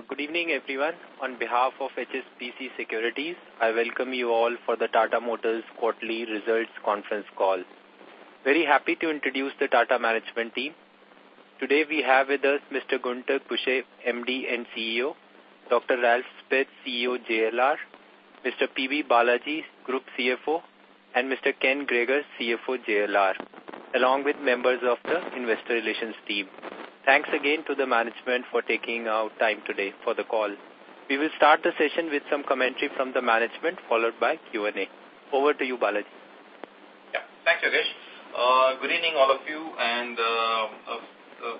Good evening, everyone. On behalf of HSBC Securities, I welcome you all for the Tata Motors quarterly results conference call. Very happy to introduce the Tata management team. Today we have with us Mr. Gunter Kusche, MD and CEO, Dr. Ralph Speth, CEO JLR, Mr. P.B. Balaji, Group CFO, and Mr. Ken Gregor, CFO JLR, along with members of the Investor Relations team. Thanks again to the management for taking out time today for the call. We will start the session with some commentary from the management, followed by Q&A. Over to you, Balaji. Yeah, thanks, Yogesh. Good evening, all of you, and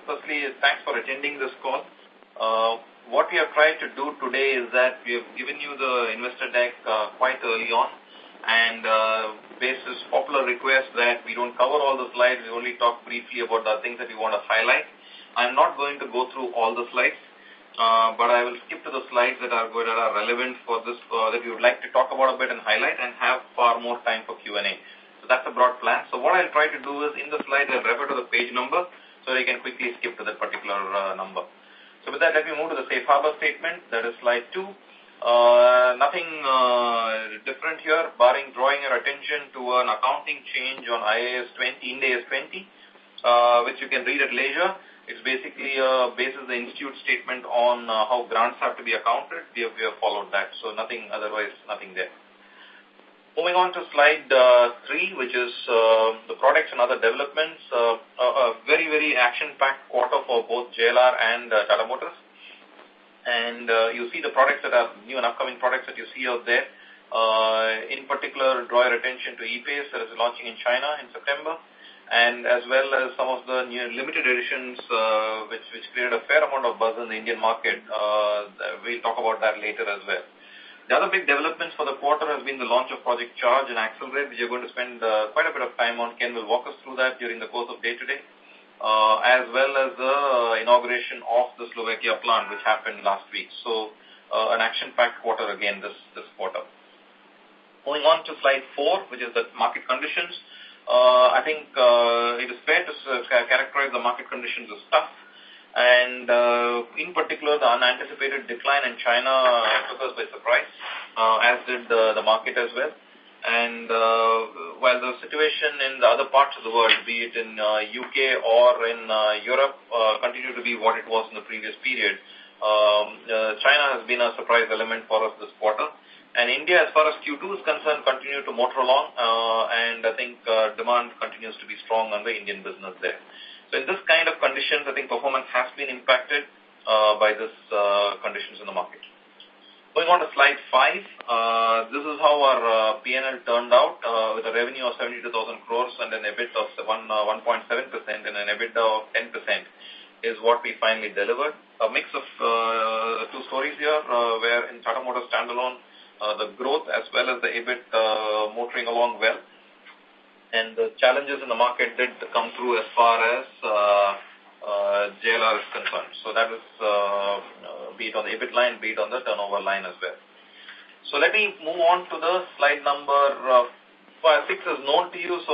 firstly, thanks for attending this call. What we have tried to do today is that we have given you the investor deck quite early on, and basis popular request that we don't cover all the slides, we only talk briefly about the things that we want to highlight. I'm not going to go through all the slides, but I will skip to the slides that are good, that are relevant for this, that we would like to talk about a bit and highlight, and have far more time for Q&A. So that's a broad plan. So what I'll try to do is, in the slides, I'll refer to the page number, so you can quickly skip to that particular number. So with that, let me move to the safe harbor statement. That is slide 2. Nothing different here, barring drawing your attention to an accounting change on Ind AS 20, which you can read at leisure. It's basically bases the institute statement on how grants have to be accounted. We have followed that, so nothing there. Moving on to slide 3, which is the products and other developments. A very, very action-packed quarter for both JLR and Tata Motors. And you see the products that are new and upcoming products that you see out there. In particular, draw your attention to e-Pace that is launching in China in September, and as well as some of the new limited editions which created a fair amount of buzz in the Indian market. We'll talk about that later as well. The other big developments for the quarter has been the launch of Project Charge and Accelerate, which you're going to spend quite a bit of time on. Ken will walk us through that during the course of day-to-day, as well as the inauguration of the Slovakia plant, which happened last week. So an action-packed quarter again this quarter. Moving on to slide 4, which is the market conditions. I think it is fair to characterize the market conditions as tough. And in particular, the unanticipated decline in China took us by surprise, as did the market as well. And while the situation in the other parts of the world, be it in UK or in Europe, continued to be what it was in the previous period, China has been a surprise element for us this quarter. And India, as far as Q2 is concerned, continued to motor along, and I think demand continues to be strong on the Indian business there. So in this kind of conditions, I think performance has been impacted by this conditions in the market. Going on to slide 5, this is how our P&L turned out with a revenue of 72,000 crores and an EBIT of 1.7% and an EBITDA of 10% is what we finally delivered. A mix of two stories here, where in Tata Motors standalone, the growth as well as the EBIT motoring along well. And the challenges in the market did come through as far as JLR is concerned. So that was be it on the EBIT line, be it on the turnover line as well. So let me move on to the slide number 6 is known to you, so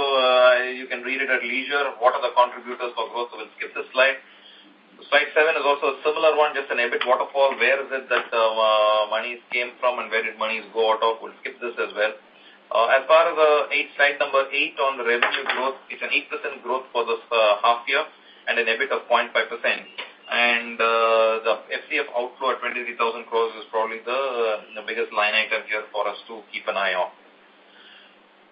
you can read it at leisure. What are the contributors for growth? So we'll skip this slide. Slide 7 is also a similar one, just an EBIT waterfall. Where is it that monies came from and where did monies go out of? We'll skip this as well. As far as slide number 8 on the revenue growth, it's an 8% growth for this half year and an EBIT of 0.5%. And the FCF outflow at 23,000 crores is probably the biggest line item here for us to keep an eye on.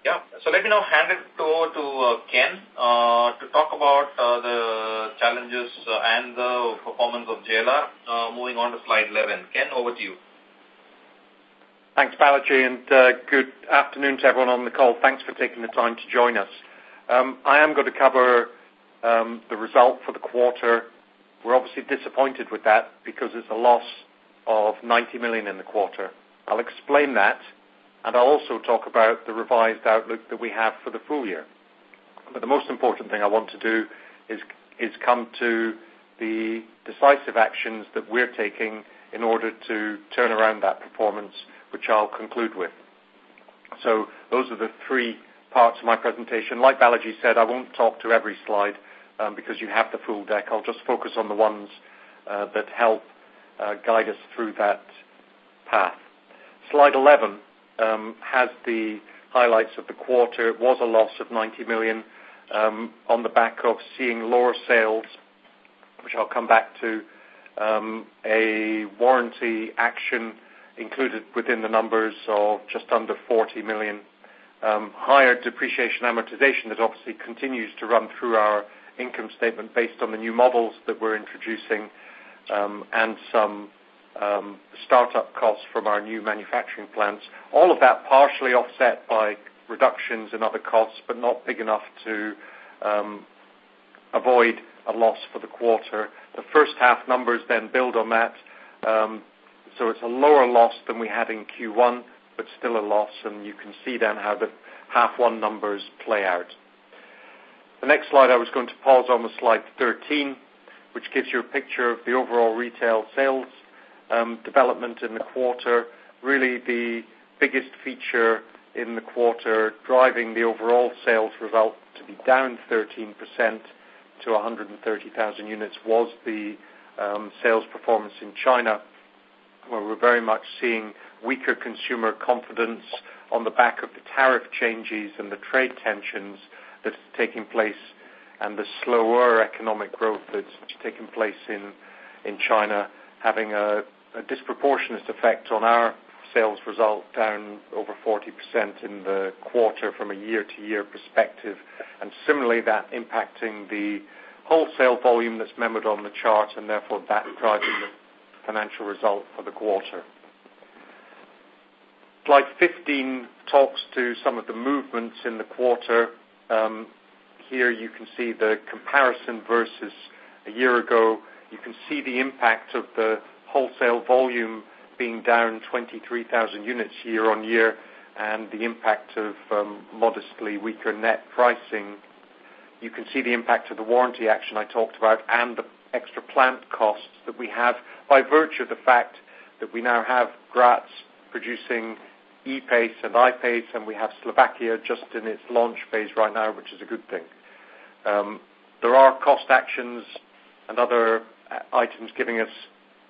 Yeah, so let me now hand it over to Ken to talk about the challenges and the performance of JLR. Moving on to slide 11. Ken, over to you. Thanks, Balaji, and good afternoon to everyone on the call. Thanks for taking the time to join us. I am going to cover the result for the quarter. We're obviously disappointed with that because it's a loss of 90 million in the quarter. I'll explain that, and I'll also talk about the revised outlook that we have for the full year. But the most important thing I want to do is come to the decisive actions that we're taking in order to turn around that performance, which I'll conclude with. So those are the 3 parts of my presentation. Like Balaji said, I won't talk to every slide because you have the full deck. I'll just focus on the ones that help guide us through that path. Slide 11 has the highlights of the quarter. It was a loss of 90 million on the back of seeing lower sales, which I'll come back to, a warranty action included within the numbers of just under 40 million, higher depreciation amortization that obviously continues to run through our income statement based on the new models that we're introducing, and some startup costs from our new manufacturing plants. All of that partially offset by reductions in other costs, but not big enough to avoid a loss for the quarter. The first half numbers then build on that. So it's a lower loss than we had in Q1, but still a loss, and you can see then how the half one numbers play out. The next slide I was going to pause on was slide 13, which gives you a picture of the overall retail sales development in the quarter. Really the biggest feature in the quarter driving the overall sales result to be down 13% to 130,000 units was the sales performance in China, where we're very much seeing weaker consumer confidence on the back of the tariff changes and the trade tensions that's taking place, and the slower economic growth that's taking place in China, having a disproportionate effect on our sales result, down over 40% in the quarter from a year-to-year perspective, and similarly that impacting the wholesale volume that's memoed on the chart, and therefore that driving the financial result for the quarter. Slide 15 talks to some of the movements in the quarter. Here you can see the comparison versus a year ago. You can see the impact of the wholesale volume being down 23,000 units year on year, and the impact of modestly weaker net pricing. You can see the impact of the warranty action I talked about and the extra plant costs that we have by virtue of the fact that we now have Graz producing E-Pace and I-Pace, and we have Slovakia just in its launch phase right now, which is a good thing. There are cost actions and other items giving us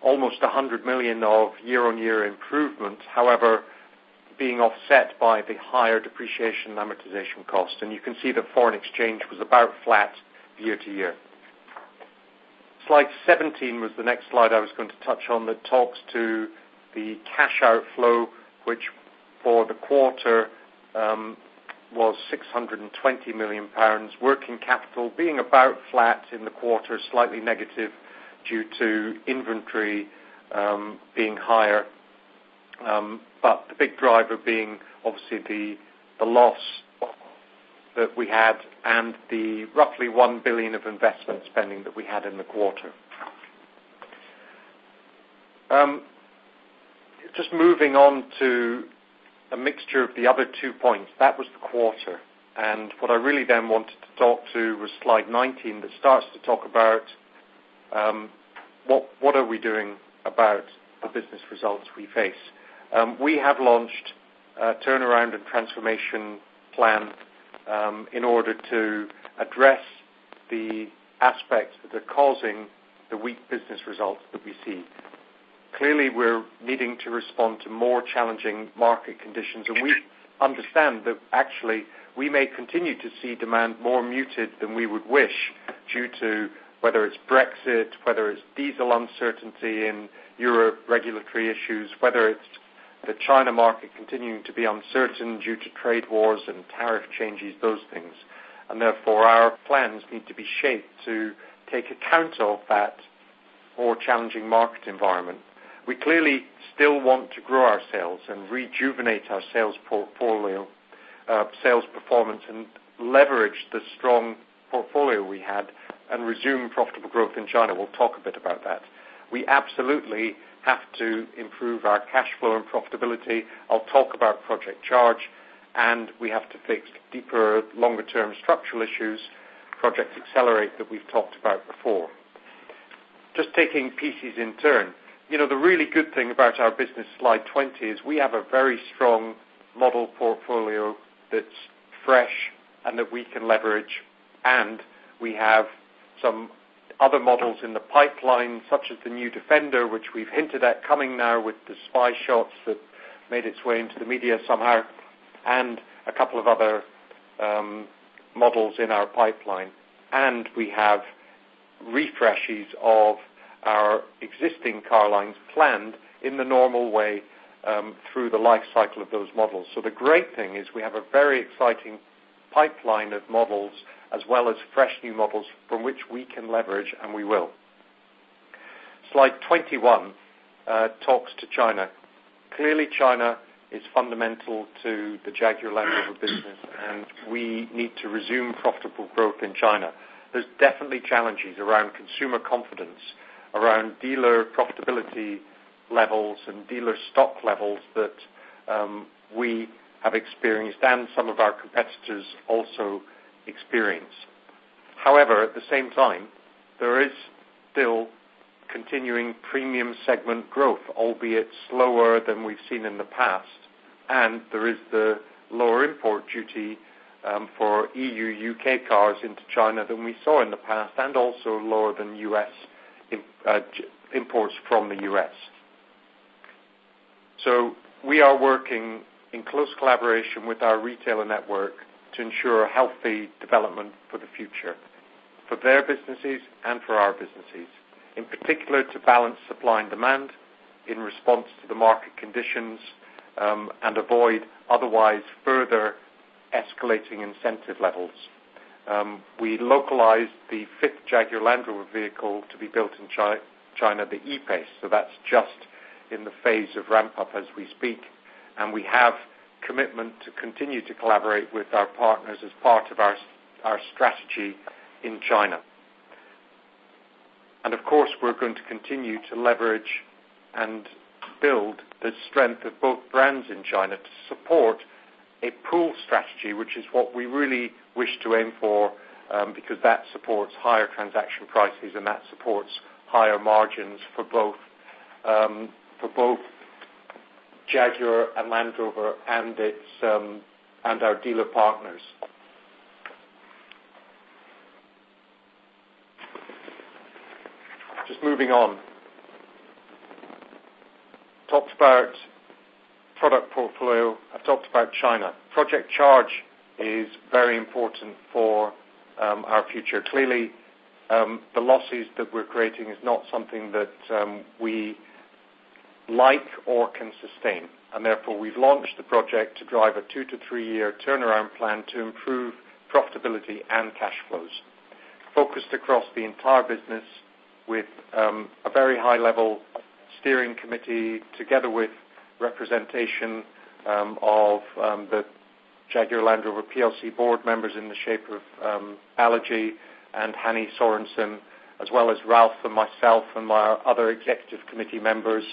almost 100 million of year-on-year improvement, however, being offset by the higher depreciation and amortization cost. And you can see that foreign exchange was about flat year-to-year. Slide 17 was the next slide I was going to touch on, that talks to the cash outflow, which for the quarter was £620 million. Working capital being about flat in the quarter, slightly negative due to inventory being higher. But the big driver being obviously the loss that we had and the roughly 1 billion of investment spending that we had in the quarter. Just moving on to a mixture of the other 2 points. That was the quarter. And what I really then wanted to talk to was slide 19, that starts to talk about what are we doing about the business results we face. We have launched a turnaround and transformation plan in order to address the aspects that are causing the weak business results that we see. Clearly, we're needing to respond to more challenging market conditions, and we understand that actually we may continue to see demand more muted than we would wish due to whether it's Brexit, whether it's diesel uncertainty in Europe, regulatory issues, whether it's the China market continuing to be uncertain due to trade wars and tariff changes, those things. And therefore our plans need to be shaped to take account of that more challenging market environment. We clearly still want to grow our sales and rejuvenate our sales portfolio, sales performance, and leverage the strong portfolio we had and resume profitable growth in China. We'll talk a bit about that. We absolutely have to improve our cash flow and profitability. I'll talk about Project Charge, and we have to fix deeper, longer-term structural issues, Project Accelerate, that we've talked about before. Just taking pieces in turn. You know, the really good thing about our business, slide 20, is we have a very strong model portfolio that's fresh and that we can leverage, and we have some other models in the pipeline, such as the new Defender, which we've hinted at coming now with the spy shots that made its way into the media somehow, and a couple of other models in our pipeline. And we have refreshes of our existing car lines planned in the normal way through the life cycle of those models. So the great thing is we have a very exciting pipeline of models as well as fresh new models from which we can leverage, and we will. Slide 21 talks to China. Clearly China is fundamental to the Jaguar Land Rover business, and we need to resume profitable growth in China. There's definitely challenges around consumer confidence, around dealer profitability levels and dealer stock levels that we have experienced and some of our competitors also experience. However, at the same time, there is still continuing premium segment growth, albeit slower than we've seen in the past, and there is the lower import duty for EU, UK cars into China than we saw in the past, and also lower than US imports from the US. So we are working in close collaboration with our retailer network to ensure a healthy development for the future, for their businesses and for our businesses, in particular to balance supply and demand in response to the market conditions and avoid otherwise further escalating incentive levels. We localized the 5th Jaguar Land Rover vehicle to be built in China, the E-Pace, so that's just in the phase of ramp-up as we speak, and we have commitment to continue to collaborate with our partners as part of our strategy in China. And of course, we're going to continue to leverage and build the strength of both brands in China to support a pool strategy, which is what we really wish to aim for, because that supports higher transaction prices and that supports higher margins for both Jaguar and Land Rover and and our dealer partners. Just moving on. Talked about product portfolio. I've talked about China. Project Charge is very important for our future. Clearly, the losses that we're creating is not something that we like or can sustain, and therefore we've launched the project to drive a 2 to 3 year turnaround plan to improve profitability and cash flows, focused across the entire business with a very high-level steering committee together with representation of the Jaguar Land Rover PLC board members in the shape of Balaji and Hanny Sorensen, as well as Ralph and myself and my other executive committee members,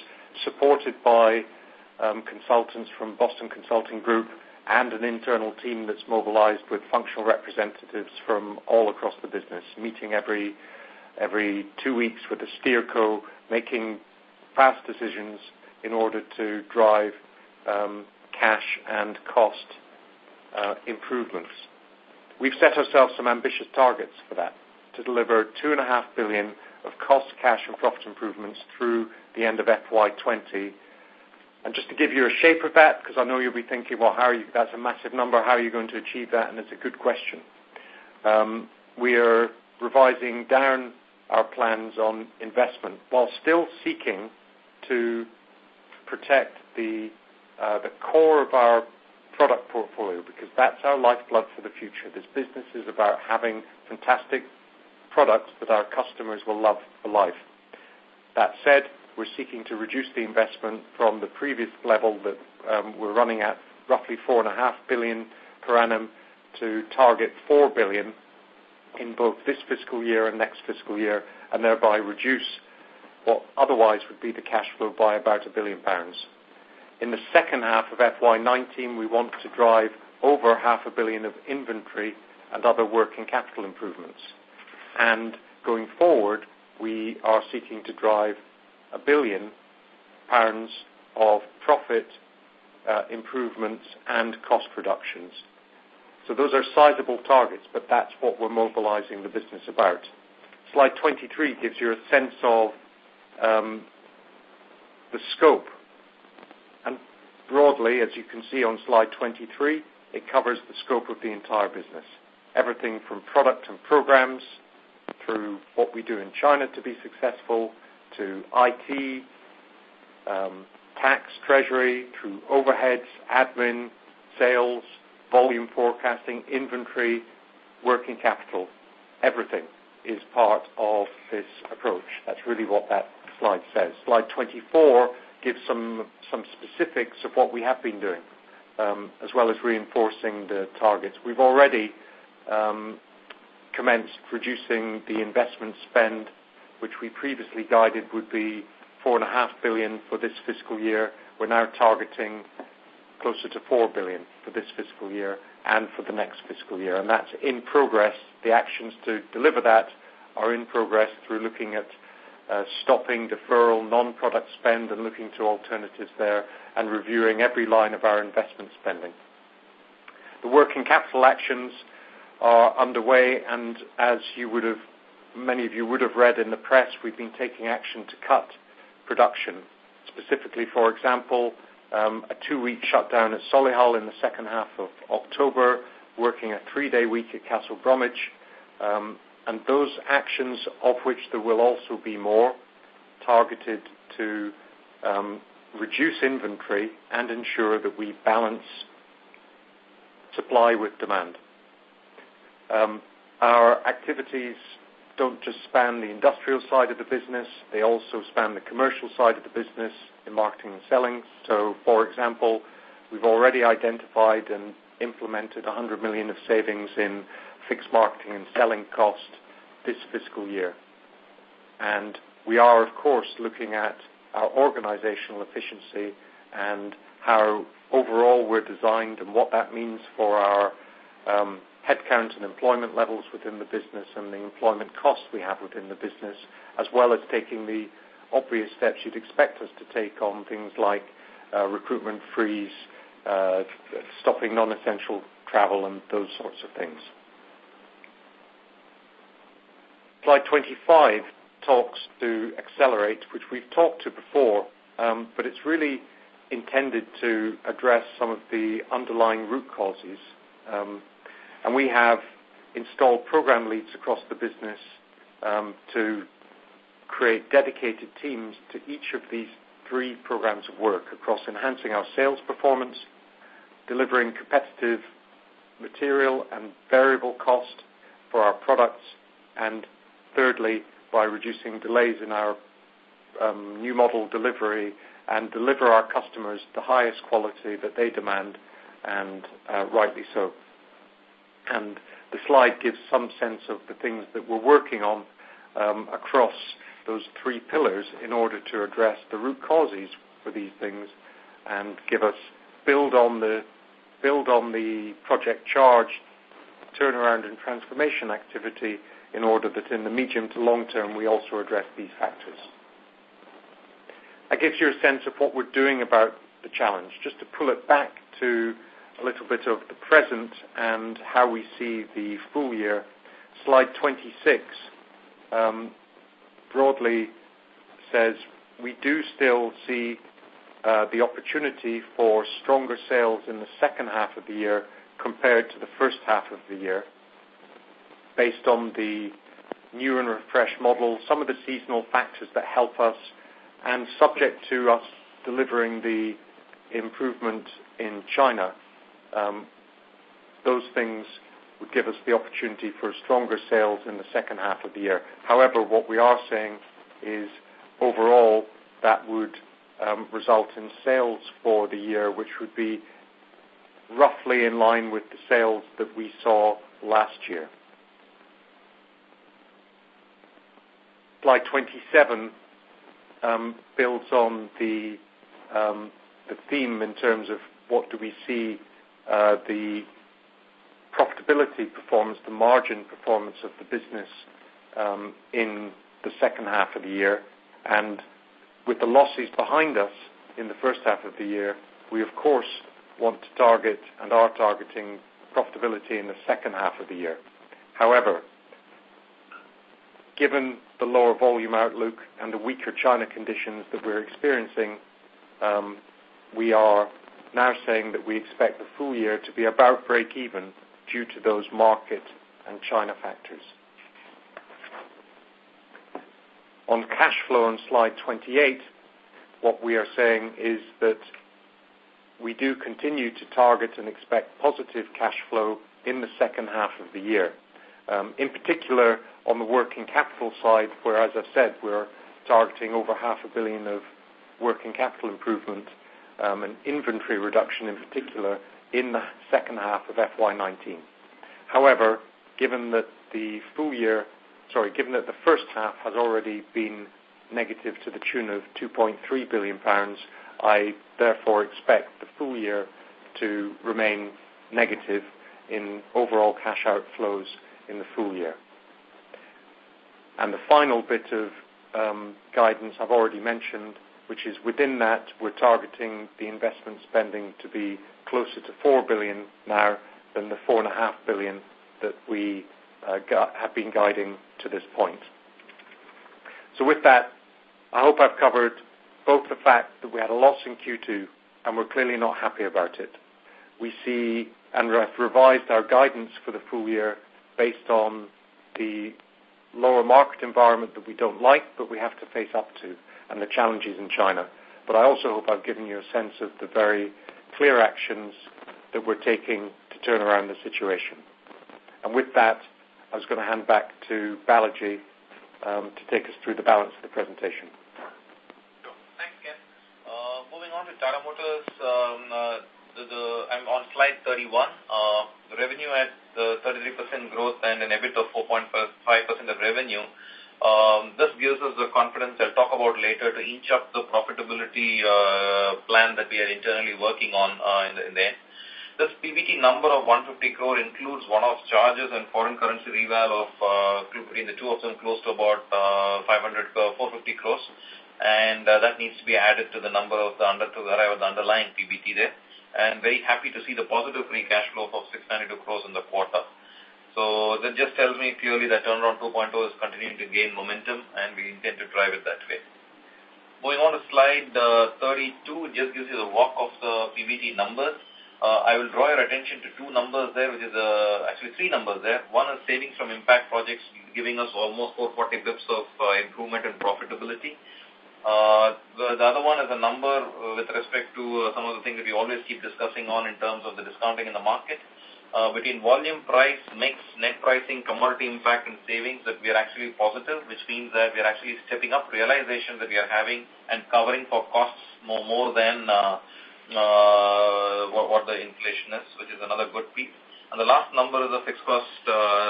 supported by consultants from Boston Consulting Group and an internal team that's mobilized with functional representatives from all across the business, meeting every 2 weeks with the steerco, making fast decisions in order to drive cash and cost improvements. We've set ourselves some ambitious targets for that, to deliver $2.5 billion of cost, cash and profit improvements through the end of FY20. And just to give you a shape of that, because I know you'll be thinking, well, that's a massive number, how are you going to achieve that? And it's a good question. We are revising down our plans on investment while still seeking to protect the core of our product portfolio, because that's our lifeblood for the future. This business is about having fantastic products that our customers will love for life. That said, we're seeking to reduce the investment from the previous level that we're running at, roughly $4.5 billion per annum, to target $4 billion in both this fiscal year and next fiscal year, and thereby reduce what otherwise would be the cash flow by about £1 billion. In the second half of FY19, we want to drive over £500 million of inventory and other working capital improvements. And going forward, we are seeking to drive £1 billion of profit improvements and cost reductions. So those are sizable targets, but that's what we're mobilizing the business about. Slide 23 gives you a sense of the scope. And broadly, as you can see on slide 23, it covers the scope of the entire business. Everything from product and programs through what we do in China to be successful, to IT, tax, treasury, through overheads, admin, sales, volume forecasting, inventory, working capital. Everything is part of this approach. That's really what that slide says. Slide 24 gives some specifics of what we have been doing, as well as reinforcing the targets. We've already commenced reducing the investment spend, which we previously guided would be $4.5 billion for this fiscal year. We're now targeting closer to $4 billion for this fiscal year and for the next fiscal year. And that's in progress. The actions to deliver that are in progress through looking at stopping deferral, non-product spend, and looking to alternatives there, and reviewing every line of our investment spending. The working capital actions are underway, and as many of you would have read in the press, we've been taking action to cut production. Specifically, for example, a 2-week shutdown at Solihull in the second half of October, working a 3-day week at Castle Bromwich, and those actions, of which there will also be more, targeted to reduce inventory and ensure that we balance supply with demand. Our activities don't just span the industrial side of the business, they also span the commercial side of the business in marketing and selling. So, for example, we've already identified and implemented $100 million of savings in fixed marketing and selling cost this fiscal year. And we are, of course, looking at our organizational efficiency and how overall we're designed and what that means for our headcount and employment levels within the business and the employment costs we have within the business, as well as taking the obvious steps you'd expect us to take on things like recruitment freeze, stopping non-essential travel, and those sorts of things. Slide 25 talks to accelerate, which we've talked to before, but it's really intended to address some of the underlying root causes. And we have installed program leads across the business to create dedicated teams to each of these 3 programs of work across enhancing our sales performance, delivering competitive material and variable cost for our products, and thirdly, by reducing delays in our new model delivery and deliver our customers the highest quality that they demand, and rightly so. And the slide gives some sense of the things that we're working on across those 3 pillars in order to address the root causes for these things and build on the Project Charge turnaround and transformation activity in order that in the medium to long term we also address these factors. That gives you a sense of what we're doing about the challenge. Just to pull it back to a little bit of the present and how we see the full year, slide 26 broadly says we do still see the opportunity for stronger sales in the second half of the year compared to the first half of the year, based on the new and refreshed model, some of the seasonal factors that help us, and subject to us delivering the improvement in China. Those things would give us the opportunity for stronger sales in the second half of the year. However, what we are saying is overall that would result in sales for the year which would be roughly in line with the sales that we saw last year. Slide 27 builds on the theme in terms of what do we see the profitability performance, the margin performance of the business in the second half of the year. And with the losses behind us in the first half of the year, we of course want to target and are targeting profitability in the second half of the year. However, given the lower volume outlook and the weaker China conditions that we're experiencing, we are now saying that we expect the full year to be about break-even due to those market and China factors. On cash flow on slide 28, what we are saying is that we do continue to target and expect positive cash flow in the second half of the year. In particular, on the working capital side, where, as I've said, we're targeting over $500 million of working capital improvement and inventory reduction in particular in the second half of FY19. However, given that the first half has already been negative to the tune of £2.3 billion, I therefore expect the full year to remain negative in overall cash outflows in the full year. And the final bit of guidance I've already mentioned, which is within that we're targeting the investment spending to be closer to $4 billion now than the $4.5 billion that we have been guiding to this point. So with that, I hope I've covered both the fact that we had a loss in Q2 and we're clearly not happy about it. We see and have revised our guidance for the full year based on the lower market environment that we don't like but we have to face up to and the challenges in China. But I also hope I've given you a sense of the very clear actions that we're taking to turn around the situation. And with that, I was going to hand back to Balaji to take us through the balance of the presentation. Sure. Thanks, Ken. Moving on to Tata Motors, I'm on slide 31. The revenue at 33% growth and an EBIT of 4.5% of revenue. This gives us the confidence I'll talk about later to inch up the profitability plan that we are internally working on in the end. This PBT number of 150 crore includes one-off charges and foreign currency reval of between the two of them close to about 450 crores, and that needs to be added to the number of to arrive at the underlying PBT there. And very happy to see the positive free cash flow of 692 crores in the quarter. So that just tells me clearly that turnaround 2.0 is continuing to gain momentum, and we intend to drive it that way. Moving on to slide 32, just gives you the walk of the PBT numbers. I will draw your attention to two numbers there, which is actually three numbers there. One is savings from impact projects, giving us almost 440 bips of improvement in profitability. The other one is a number with respect to some of the things that we always keep discussing on in terms of the discounting in the market. Between volume, price, mix, net pricing, commodity impact, and savings, that we are actually positive, which means that we are actually stepping up realization that we are having and covering for costs more than what the inflation is, which is another good piece. And the last number is a fixed cost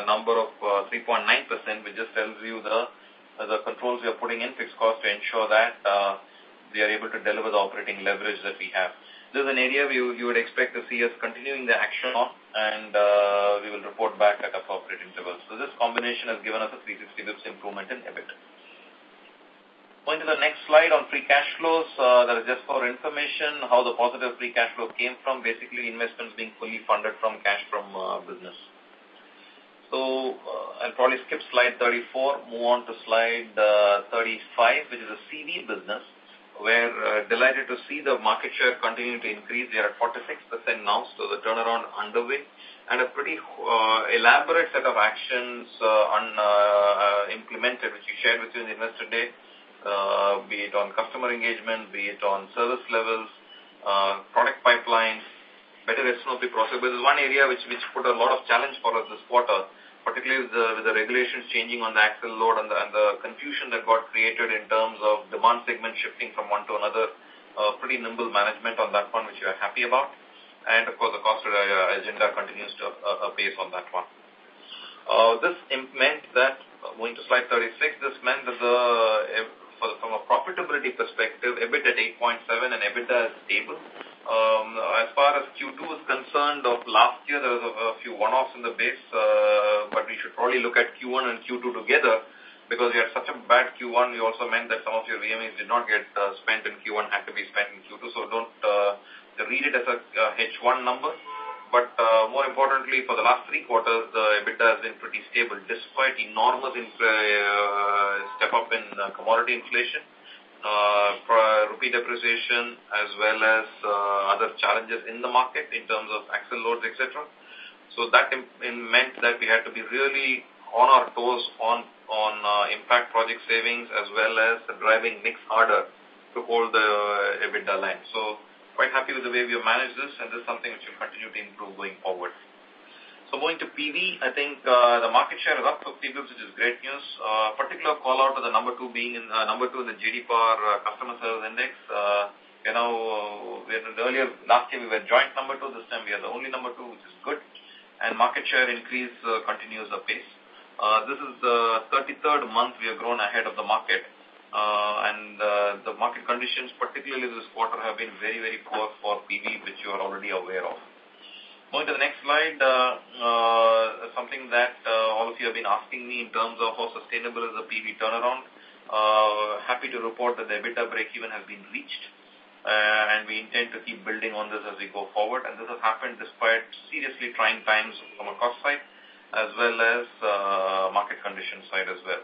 number of 3.9%, which just tells you the controls we are putting in fixed cost to ensure that we are able to deliver the operating leverage that we have. This is an area you would expect to see us continuing the action on, and we will report back at appropriate intervals. So this combination has given us a 360 bips improvement in EBIT. Going to the next slide on free cash flows, that is just for information, how the positive free cash flow came from, basically investments being fully funded from cash from business. So I'll probably skip slide 34, move on to slide 35, which is a CV business, where delighted to see the market share continuing to increase. We are at 46% now, so the turnaround underway, and a pretty elaborate set of actions implemented, which we shared with you in the Investor Day. Be it on customer engagement, be it on service levels, product pipelines, better SNOP process. This is one area which put a lot of challenge for us this quarter, particularly with the regulations changing on the axle load and the confusion that got created in terms of demand segment shifting from one to another. Pretty nimble management on that one, which we are happy about. And of course, the cost agenda continues to pace on that one. This meant that, going to slide 36, this meant that from a profitability perspective, EBIT at 8.7 and EBITDA is stable. As far as Q2 is concerned of last year, there was a few one-offs in the base, but we should probably look at Q1 and Q2 together, because we had such a bad Q1. We also meant that some of your VMAs did not get spent in Q1, had to be spent in Q2, so don't read it as a H1 number. but more importantly, for the last 3 quarters, the EBITDA has been pretty stable despite enormous step up in commodity inflation, rupee depreciation, as well as other challenges in the market in terms of axle loads, etc. So that meant that we had to be really on our toes on impact project savings as well as driving mix harder to hold the EBITDA line. So quite happy with the way we have managed this, and this is something which will continue to improve going forward. So moving to PV, I think the market share is up 50 bps, which is great news. Particular call out to the number 2 being number 2 in the JD Power Customer Service Index. Earlier last year we were joint number 2. This time we are the only number 2, which is good. And market share increase continues apace. This is the 33rd month we have grown ahead of the market. And the market conditions, particularly this quarter, have been very, very poor for PV, which you are already aware of. Moving to the next slide, something that all of you have been asking me in terms of how sustainable is the PV turnaround. Happy to report that the EBITDA break-even has been reached, and we intend to keep building on this as we go forward. And this has happened despite seriously trying times from a cost side as well as market condition side as well.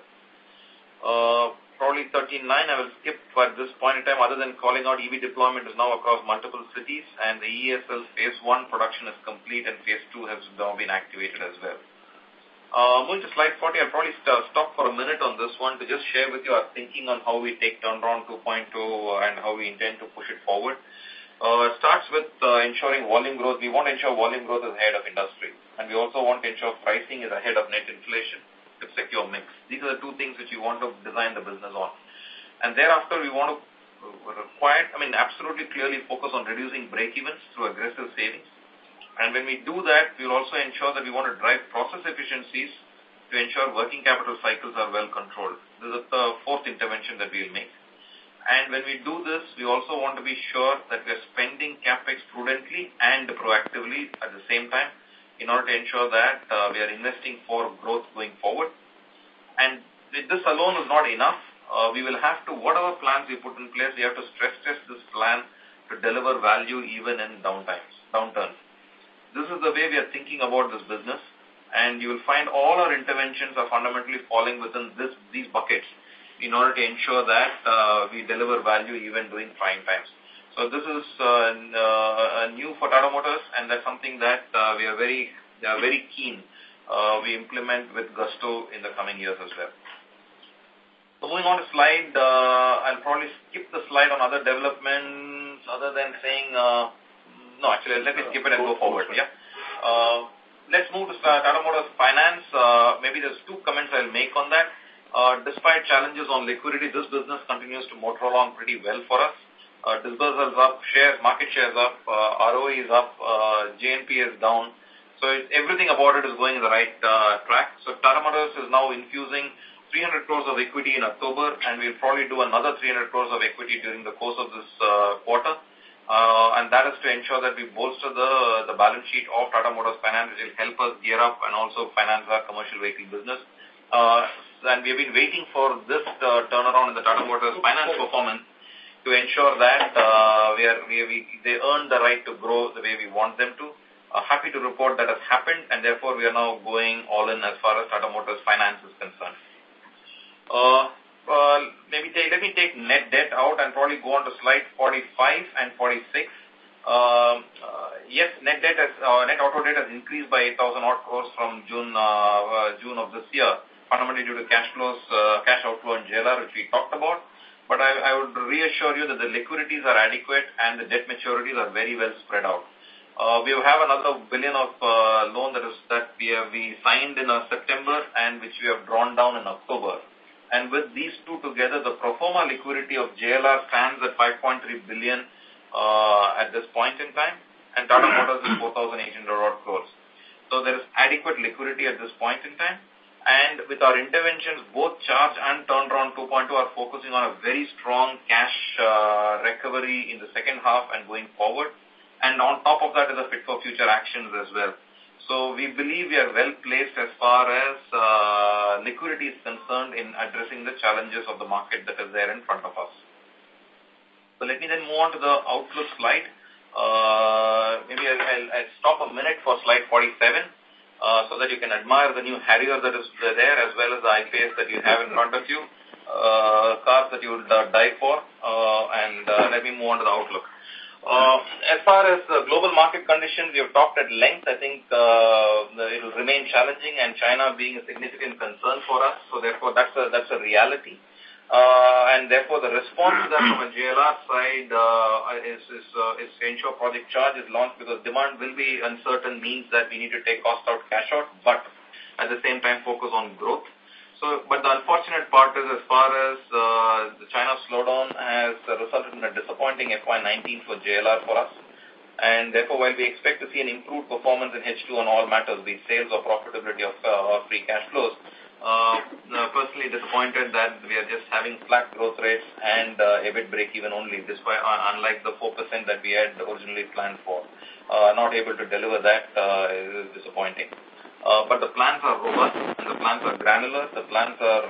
Probably 13.9 I will skip at this point in time, other than calling out EV deployment is now across multiple cities, and the ESL phase 1 production is complete and phase 2 has now been activated as well. Moving to slide 40, I'll probably stop for a minute on this one to just share with you our thinking on how we take turnaround 2.0 and how we intend to push it forward. It starts with ensuring volume growth. We want to ensure volume growth is ahead of industry, and we also want to ensure pricing is ahead of net inflation to secure mix. These are the 2 things which we want to design the business on. And thereafter, we want to absolutely clearly focus on reducing break-evens through aggressive savings. And when we do that, we will also ensure that we want to drive process efficiencies to ensure working capital cycles are well controlled. This is the 4th intervention that we will make. And when we do this, we also want to be sure that we are spending CapEx prudently and proactively at the same time in order to ensure that we are investing for growth going forward. And this alone is not enough. We will have to, whatever plans we put in place, we have to stress test this plan to deliver value even in downturns. This is the way we are thinking about this business, and you will find all our interventions are fundamentally falling within these buckets in order to ensure that we deliver value even during trying times. So this is new for Tata Motors, and that's something that we are very keen we implement with gusto in the coming years as well. So moving on to slide, I'll probably skip the slide on other developments other than saying, let me skip it and go forward. Yeah. Let's move to Tata Motors Finance. Maybe there's 2 comments I'll make on that. Despite challenges on liquidity, this business continues to motor along pretty well for us. Disbursals up, market shares up, ROE is up, JNP is down. So everything about it is going in the right track. So Tata Motors is now infusing 300 crores of equity in October, and we'll probably do another 300 crores of equity during the course of this quarter. And that is to ensure that we bolster the balance sheet of Tata Motors Finance, which will help us gear up and also finance our commercial vehicle business. And we've been waiting for this turnaround in the Tata Motors Finance performance to ensure that they earn the right to grow the way we want them to. Happy to report that has happened, and therefore we are now going all in as far as Tata Motors Finance is concerned. Let me take net debt out and probably go on to slide 45 and 46. Yes, net auto debt has increased by 8,000 odd crores from June of this year, fundamentally due to cash outflow in JLR, which we talked about. But I would reassure you that the liquidities are adequate and the debt maturities are very well spread out. We have another $1 billion of loan that we signed in September and which we have drawn down in October. And with these 2 together, the pro forma liquidity of JLR stands at 5.3 billion at this point in time, and Tata Motors is 4,800 odd crores. So there is adequate liquidity at this point in time. And with our interventions, both charge and turnaround 2.2 are focusing on a very strong cash recovery in the second half and going forward. And on top of that is a fit for future actions as well. So we believe we are well placed as far as liquidity is concerned in addressing the challenges of the market that is there in front of us. So let me then move on to the outlook slide. Maybe I'll stop a minute for slide 47 so that you can admire the new Harrier that is there, as well as the I-Pace that you have in front of you, cars that you would die for, and let me move on to the outlook. As far as global market conditions, we have talked at length. I think it will remain challenging, and China being a significant concern for us. So therefore, that's a reality. And therefore, the response to that from a JLR side is to ensure Project Charge is launched, because demand will be uncertain, means that we need to take cost out, cash out, but at the same time focus on growth. But the unfortunate part is, as far as the China slowdown has resulted in a disappointing FY19 for JLR for us. And therefore, while we expect to see an improved performance in H2 on all matters, be it sales or profitability of or free cash flows, personally disappointed that we are just having flat growth rates and EBIT break-even only, despite unlike the 4% that we had originally planned for. Not able to deliver that is disappointing. But the plans are robust, and the plans are granular. The plans are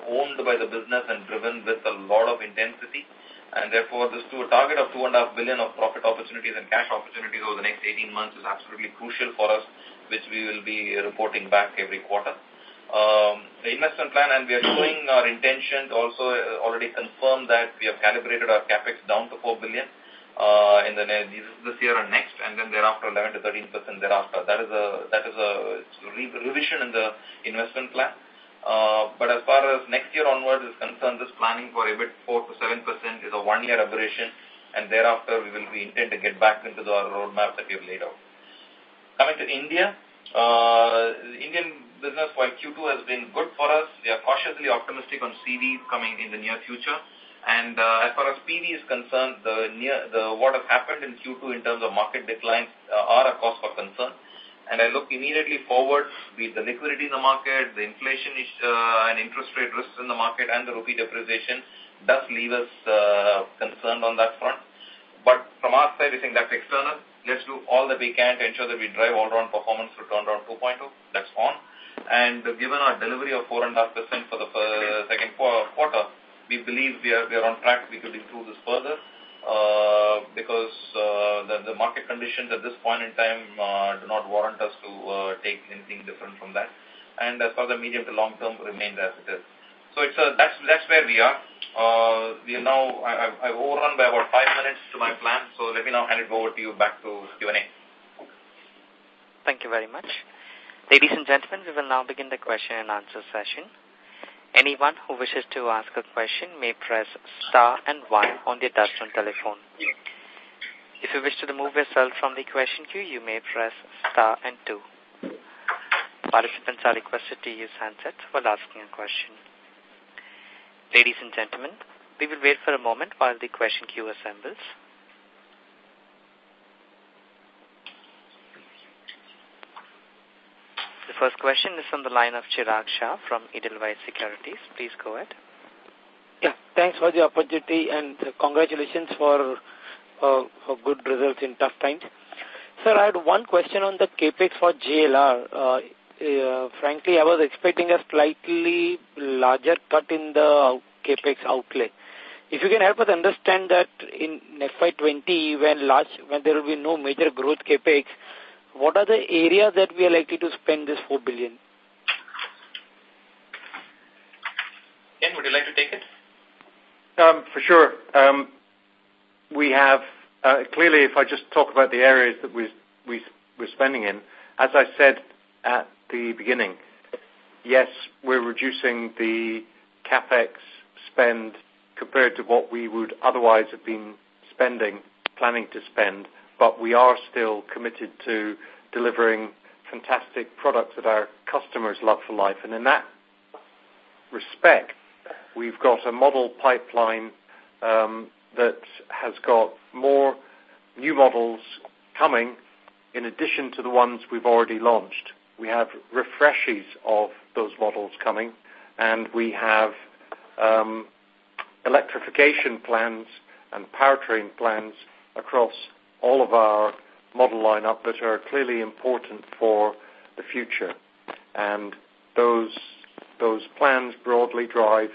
owned by the business and driven with a lot of intensity. And therefore, this to a target of $2.5 billion of profit opportunities and cash opportunities over the next 18 months is absolutely crucial for us, which we will be reporting back every quarter. The investment plan, and we are showing our intention to also already confirm that we have calibrated our capex down to $4 billion. In this year and next, and then thereafter 11 to 13% thereafter. That is a revision in the investment plan. But as far as next year onwards is concerned, this planning for EBIT 4 to 7% is a one-year aberration, and thereafter we intend to get back into our roadmap that we have laid out. Coming to India, the Indian business, while Q2 has been good for us, we are cautiously optimistic on CV coming in the near future. And as far as PV is concerned, what has happened in Q2 in terms of market declines are a cause for concern. And I look immediately forward with the liquidity in the market, the inflation and interest rate risks in the market, and the rupee depreciation does leave us concerned on that front. But from our side, we think that's external. Let's do all that we can to ensure that we drive all-round performance to turnaround 2.0. That's on. And given our delivery of 4.5% for the second quarter, we believe we are on track. We could improve this further because the market conditions at this point in time do not warrant us to take anything different from that. And as far as the medium to long term remains as it is. So that's where we are. I've overrun by about 5 minutes to my plan. So let me now hand it over to you back to Q&A. Thank you very much. Ladies and gentlemen, we will now begin the question and answer session. Anyone who wishes to ask a question may press star and 1 on their touchtone telephone. If you wish to remove yourself from the question queue, you may press star and 2. Participants are requested to use handsets while asking a question. Ladies and gentlemen, we will wait for a moment while the question queue assembles. The first question is from the line of Chirag Shah from Edelweiss Securities. Please go ahead. Yeah, thanks for the opportunity and congratulations for good results in tough times. Sir, I had one question on the capex for JLR. Frankly, I was expecting a slightly larger cut in the capex outlay. If you can help us understand that in FY20, when there will be no major growth capex, what are the areas that we are likely to spend this $4 billion? Ken, would you like to take it? For sure. We have, clearly, if I just talk about the areas that we're spending in, as I said at the beginning, yes, we're reducing the CapEx spend compared to what we would otherwise have been planning to spend, but we are still committed to delivering fantastic products that our customers love for life. And in that respect, we've got a model pipeline that has got more new models coming in addition to the ones we've already launched. We have refreshes of those models coming, and we have electrification plans and powertrain plans across all of our model lineup that are clearly important for the future. And those plans broadly drive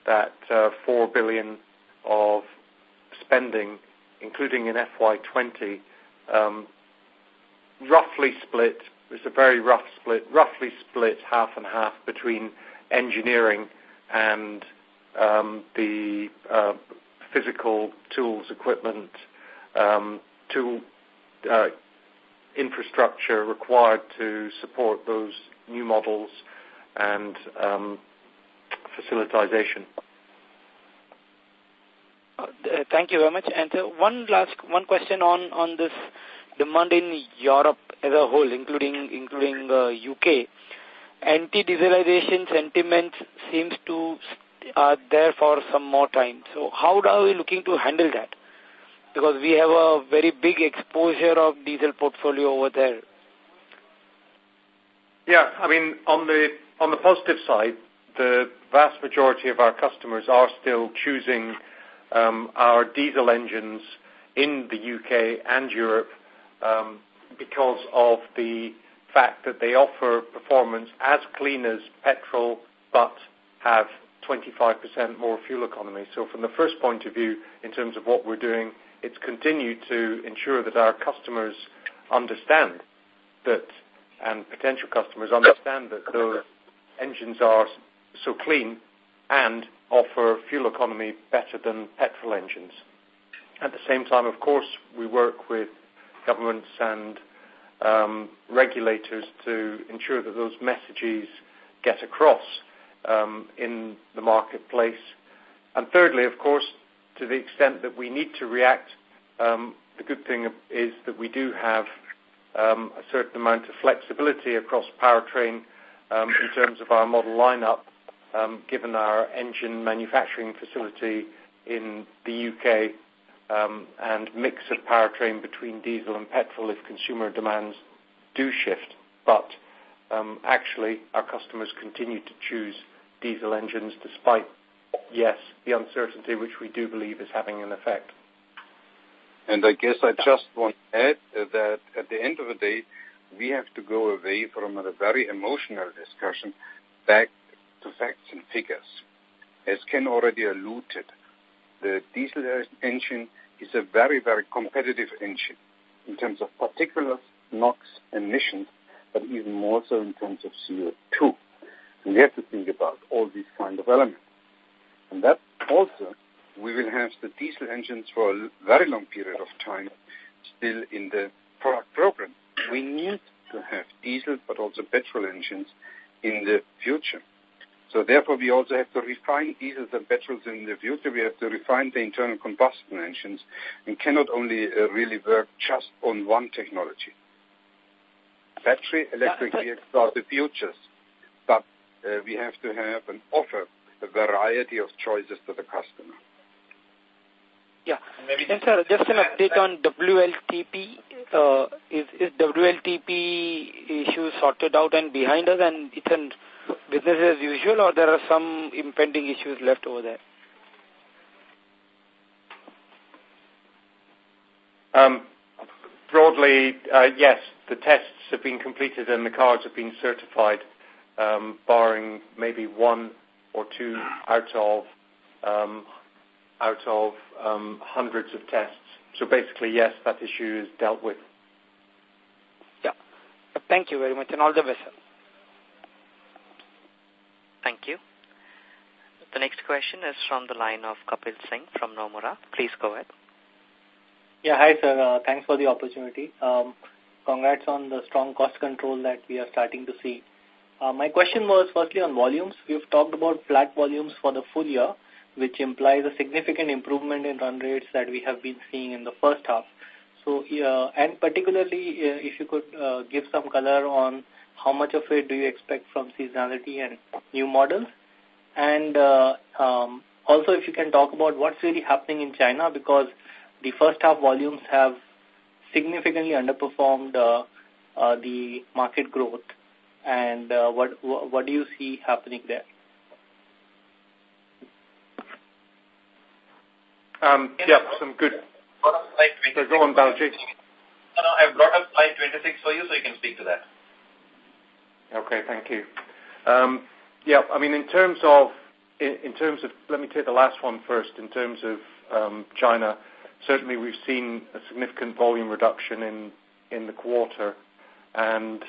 that $4 billion of spending including in FY20, roughly split. It's a very rough split, roughly split half and half between engineering and the physical tools, equipment, tool infrastructure required to support those new models and facilitization. Thank you very much. And one question on this demand in Europe as a whole, including UK. Anti-dieselization sentiment seems to there for some more time. So how are we looking to handle that? Because we have a very big exposure of diesel portfolio over there. Yeah, I mean, on the positive side, the vast majority of our customers are still choosing our diesel engines in the UK and Europe because of the fact that they offer performance as clean as petrol but have 25% more fuel economy. So from the first point of view, in terms of what we're doing, it's continued to ensure that our customers understand that, and potential customers understand that those engines are so clean and offer fuel economy better than petrol engines. At the same time, of course, we work with governments and regulators to ensure that those messages get across in the marketplace. And thirdly, of course, to the extent that we need to react, the good thing is that we do have a certain amount of flexibility across powertrain in terms of our model lineup, given our engine manufacturing facility in the UK and mix of powertrain between diesel and petrol if consumer demands do shift. But actually, our customers continue to choose diesel engines despite, yes, the uncertainty which we do believe is having an effect. And I guess I just want to add that at the end of the day, we have to go away from a very emotional discussion back to facts and figures. As Ken already alluded, the diesel engine is a very, very competitive engine in terms of particulates, NOx, emissions, but even more so in terms of CO2. And we have to think about all these kind of elements. And that also, we will have the diesel engines for a very long period of time still in the product program. We need to have diesel but also petrol engines in the future. So therefore, we also have to refine diesels and petrols in the future. We have to refine the internal combustion engines and cannot only really work just on one technology. Battery electric vehicles are the futures, but we have to have and offer a variety of choices to the customer. Yeah. And sir, just an update on WLTP. Is WLTP issue sorted out and behind us, and it's a business as usual, or there are some impending issues left over there? Broadly, yes, the tests have been completed and the cars have been certified, barring maybe one or two out of hundreds of tests. So basically, yes, that issue is dealt with. Yeah. Thank you very much, and all the best, sir. Thank you. The next question is from the line of Kapil Singh from Nomura. Please go ahead. Yeah, hi, sir. Thanks for the opportunity. Congrats on the strong cost control that we are starting to see. My question was firstly on volumes. We've talked about flat volumes for the full year, which implies a significant improvement in run rates that we have been seeing in the first half. So, and particularly, if you could give some color on how much of it do you expect from seasonality and new models? And also, if you can talk about what's really happening in China, because the first half volumes have significantly underperformed the market growth. And what do you see happening there? Yeah, some good. So go on, Balaji. No, I've brought up slide 26 for you, so you can speak to that. Okay, thank you. Yeah, I mean, in terms of, let me take the last one first. In terms of China, certainly we've seen a significant volume reduction in the quarter, and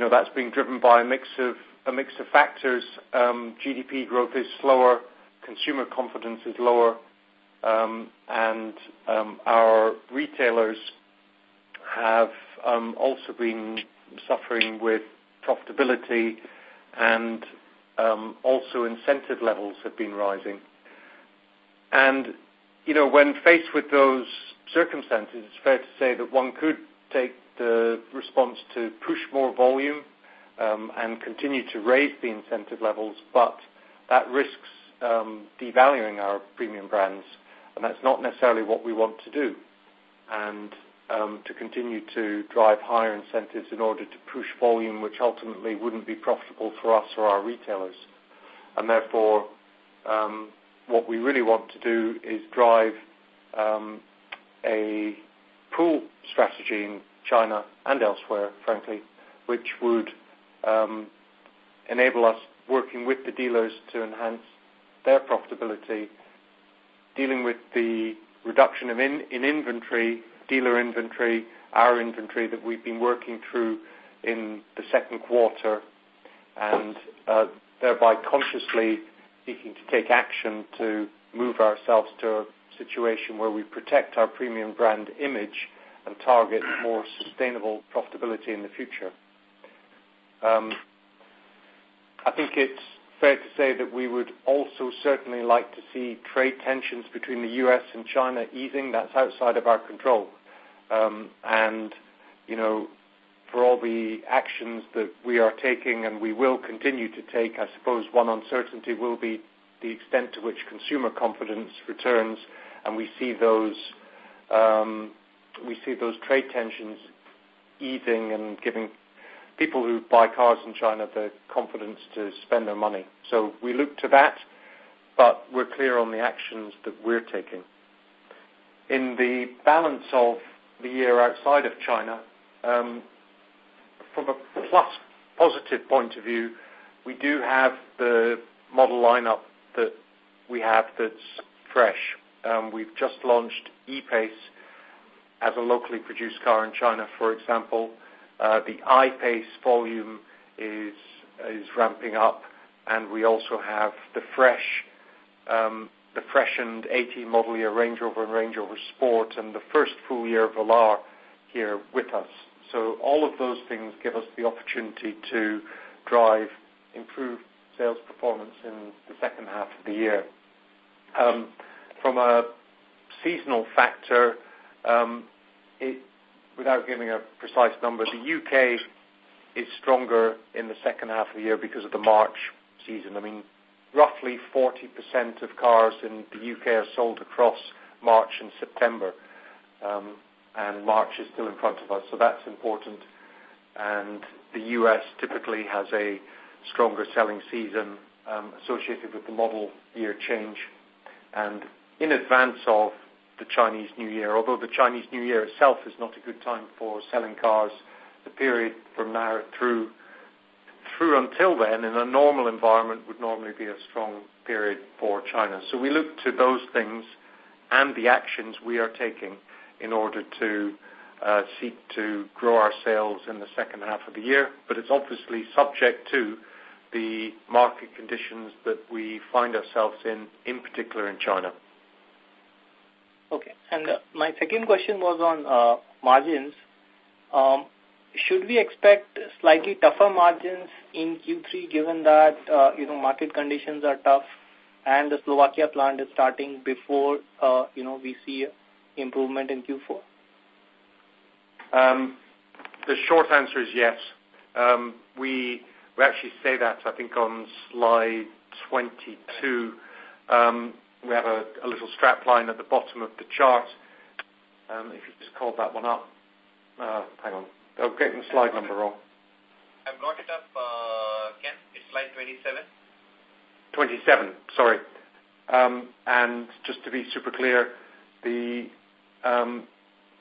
that's being driven by a mix of factors. GDP growth is slower, consumer confidence is lower, and our retailers have also been suffering with profitability, and also incentive levels have been rising. And, when faced with those circumstances, it's fair to say that one could take the response to push more volume and continue to raise the incentive levels, but that risks devaluing our premium brands, and that's not necessarily what we want to do. And to continue to drive higher incentives in order to push volume, which ultimately wouldn't be profitable for us or our retailers. And therefore, what we really want to do is drive a pull strategy in China and elsewhere, frankly, which would enable us working with the dealers to enhance their profitability, dealing with the reduction in inventory, dealer inventory, our inventory that we've been working through in the second quarter, and thereby consciously seeking to take action to move ourselves to a situation where we protect our premium brand image and target more sustainable profitability in the future. I think it's fair to say that we would also certainly like to see trade tensions between the U.S. and China easing. That's outside of our control. And, for all the actions that we are taking and we will continue to take, I suppose one uncertainty will be the extent to which consumer confidence returns, and we see those trade tensions easing and giving people who buy cars in China the confidence to spend their money. So we look to that, but we're clear on the actions that we're taking. In the balance of the year outside of China, from a positive point of view, we do have the model lineup that we have that's fresh. We've just launched E-Pace as a locally produced car in China, for example. The I-Pace volume is ramping up, and we also have the freshened 18 model year Range Rover and Range Rover Sport, and the first full year of Velar here with us. So all of those things give us the opportunity to drive improved sales performance in the second half of the year. From a seasonal factor, without giving a precise number, the UK is stronger in the second half of the year because of the March season. I mean, roughly 40% of cars in the UK are sold across March and September, and March is still in front of us, so that's important. And the US typically has a stronger selling season associated with the model year change, and in advance of the Chinese New Year. Although the Chinese New Year itself is not a good time for selling cars, the period from now through until then in a normal environment would normally be a strong period for China. So we look to those things and the actions we are taking in order to seek to grow our sales in the second half of the year, but it's obviously subject to the market conditions that we find ourselves in particular in China. Okay. And my second question was on margins. Should we expect slightly tougher margins in Q3 given that, market conditions are tough and the Slovakia plant is starting before, we see improvement in Q4? The short answer is yes. We actually say that, I think, on slide 22. We have a little strap line at the bottom of the chart. If you just called that one up. Hang on. I'm getting the slide number wrong. I've brought it up, Ken. It's slide 27. 27, sorry. And just to be super clear,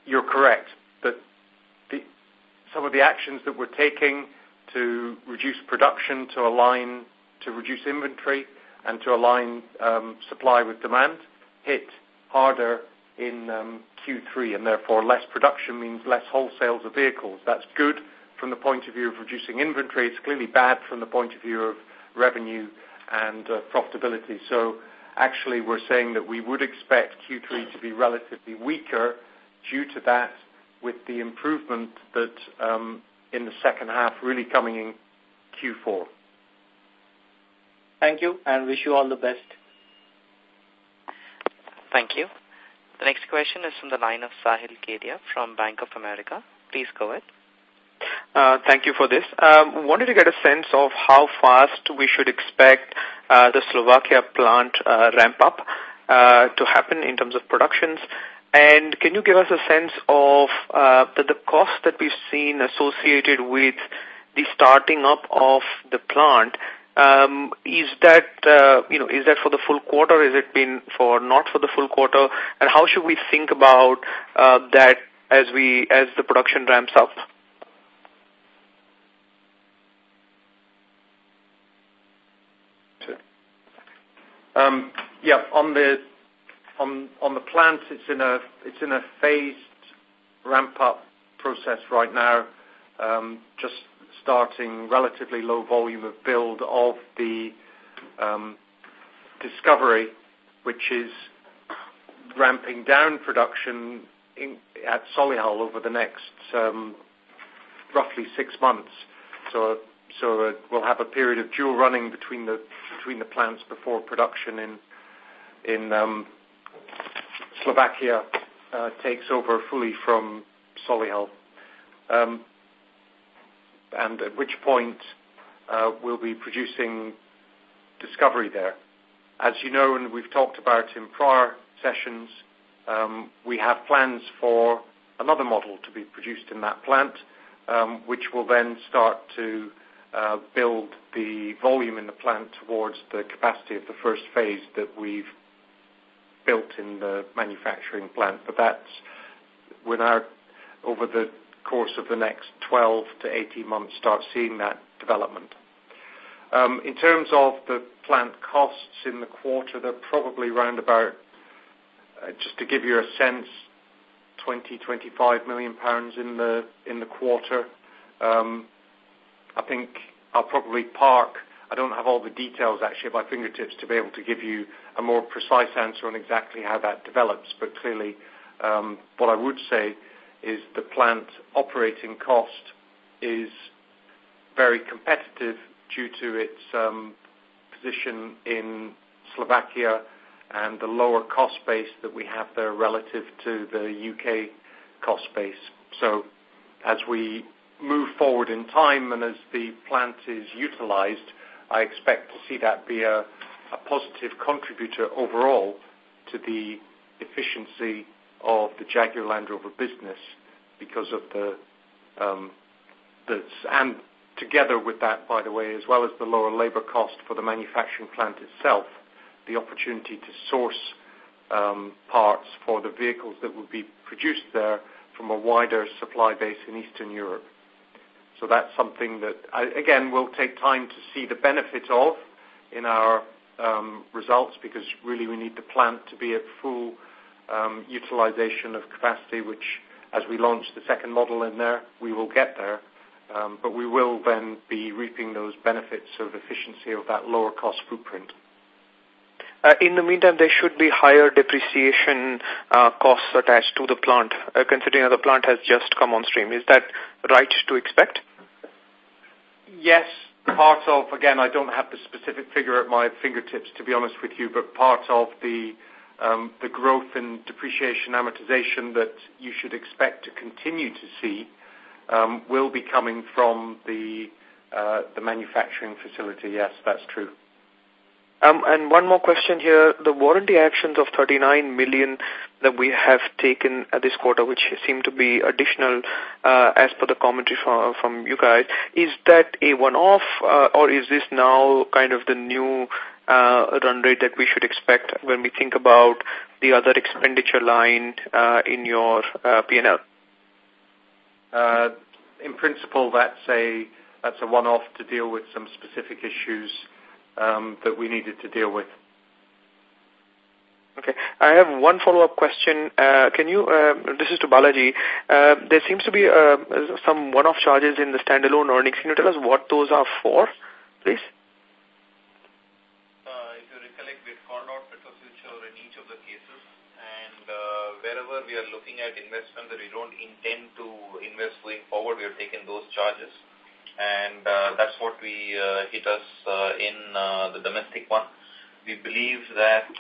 you're correct that some of the actions that we're taking to reduce production, to reduce inventory, and to align supply with demand hit harder in Q3, and therefore less production means less wholesales of vehicles. That's good from the point of view of reducing inventory. It's clearly bad from the point of view of revenue and profitability. So actually we're saying that we would expect Q3 to be relatively weaker due to that, with the improvement that in the second half really coming in Q4. Thank you, and wish you all the best. Thank you. The next question is from the line of Sahil Kedia from Bank of America. Please go ahead. Thank you for this. Wanted to get a sense of how fast we should expect the Slovakia plant ramp up to happen in terms of productions. And can you give us a sense of the cost that we've seen associated with the starting up of the plant? Is that for the full quarter? Is it been for not for the full quarter? And how should we think about that as the production ramps up? On the plant, it's in a phased ramp up process right now. Just starting relatively low volume of build of the Discovery, which is ramping down production at Solihull over the next roughly 6 months. So we'll have a period of dual running between the plants before production in Slovakia takes over fully from Solihull, and at which point we'll be producing Discovery there. As you know, and we've talked about in prior sessions, we have plans for another model to be produced in that plant, which will then start to build the volume in the plant towards the capacity of the first phase that we've built in the manufacturing plant. But we're now, over the course of the next 12 to 18 months, start seeing that development. In terms of the plant costs in the quarter, they're probably around about, just to give you a sense, 20-25 million pounds in the quarter. I think I'll probably park. I don't have all the details actually at my fingertips to be able to give you a more precise answer on exactly how that develops. But clearly, what I would say is the plant operating cost is very competitive due to its position in Slovakia and the lower cost base that we have there relative to the UK cost base. So as we move forward in time and as the plant is utilized, I expect to see that be a positive contributor overall to the efficiency of the Jaguar Land Rover business because of and together with that, by the way, as well as the lower labor cost for the manufacturing plant itself, the opportunity to source parts for the vehicles that will be produced there from a wider supply base in Eastern Europe. So that's something that, again, will take time to see the benefit of in our results, because really we need the plant to be at full utilization of capacity, which as we launch the second model in there, we will get there. But we will then be reaping those benefits of efficiency of that lower cost footprint. In the meantime, there should be higher depreciation costs attached to the plant, considering that the plant has just come on stream. Is that right to expect? Yes, part of, again, I don't have the specific figure at my fingertips, to be honest with you, but part of the growth in depreciation amortization that you should expect to continue to see will be coming from the manufacturing facility. Yes, that's true. And one more question here. The warranty actions of 39 million that we have taken this quarter, which seem to be additional as per the commentary from you guys, is that a one-off or is this now kind of the new run rate that we should expect when we think about the other expenditure line in your P&L? In principle, that's a one-off to deal with some specific issues that we needed to deal with. Okay. I have one follow-up question. This is to Balaji. There seems to be some one-off charges in the standalone earnings. Can you tell us what those are for, please? If you recollect, we called out Petrol Future in each of the cases, and wherever we are looking at investment that we don't intend to invest going forward, we have taken those charges, and that's what we hit us in the domestic one. We believe that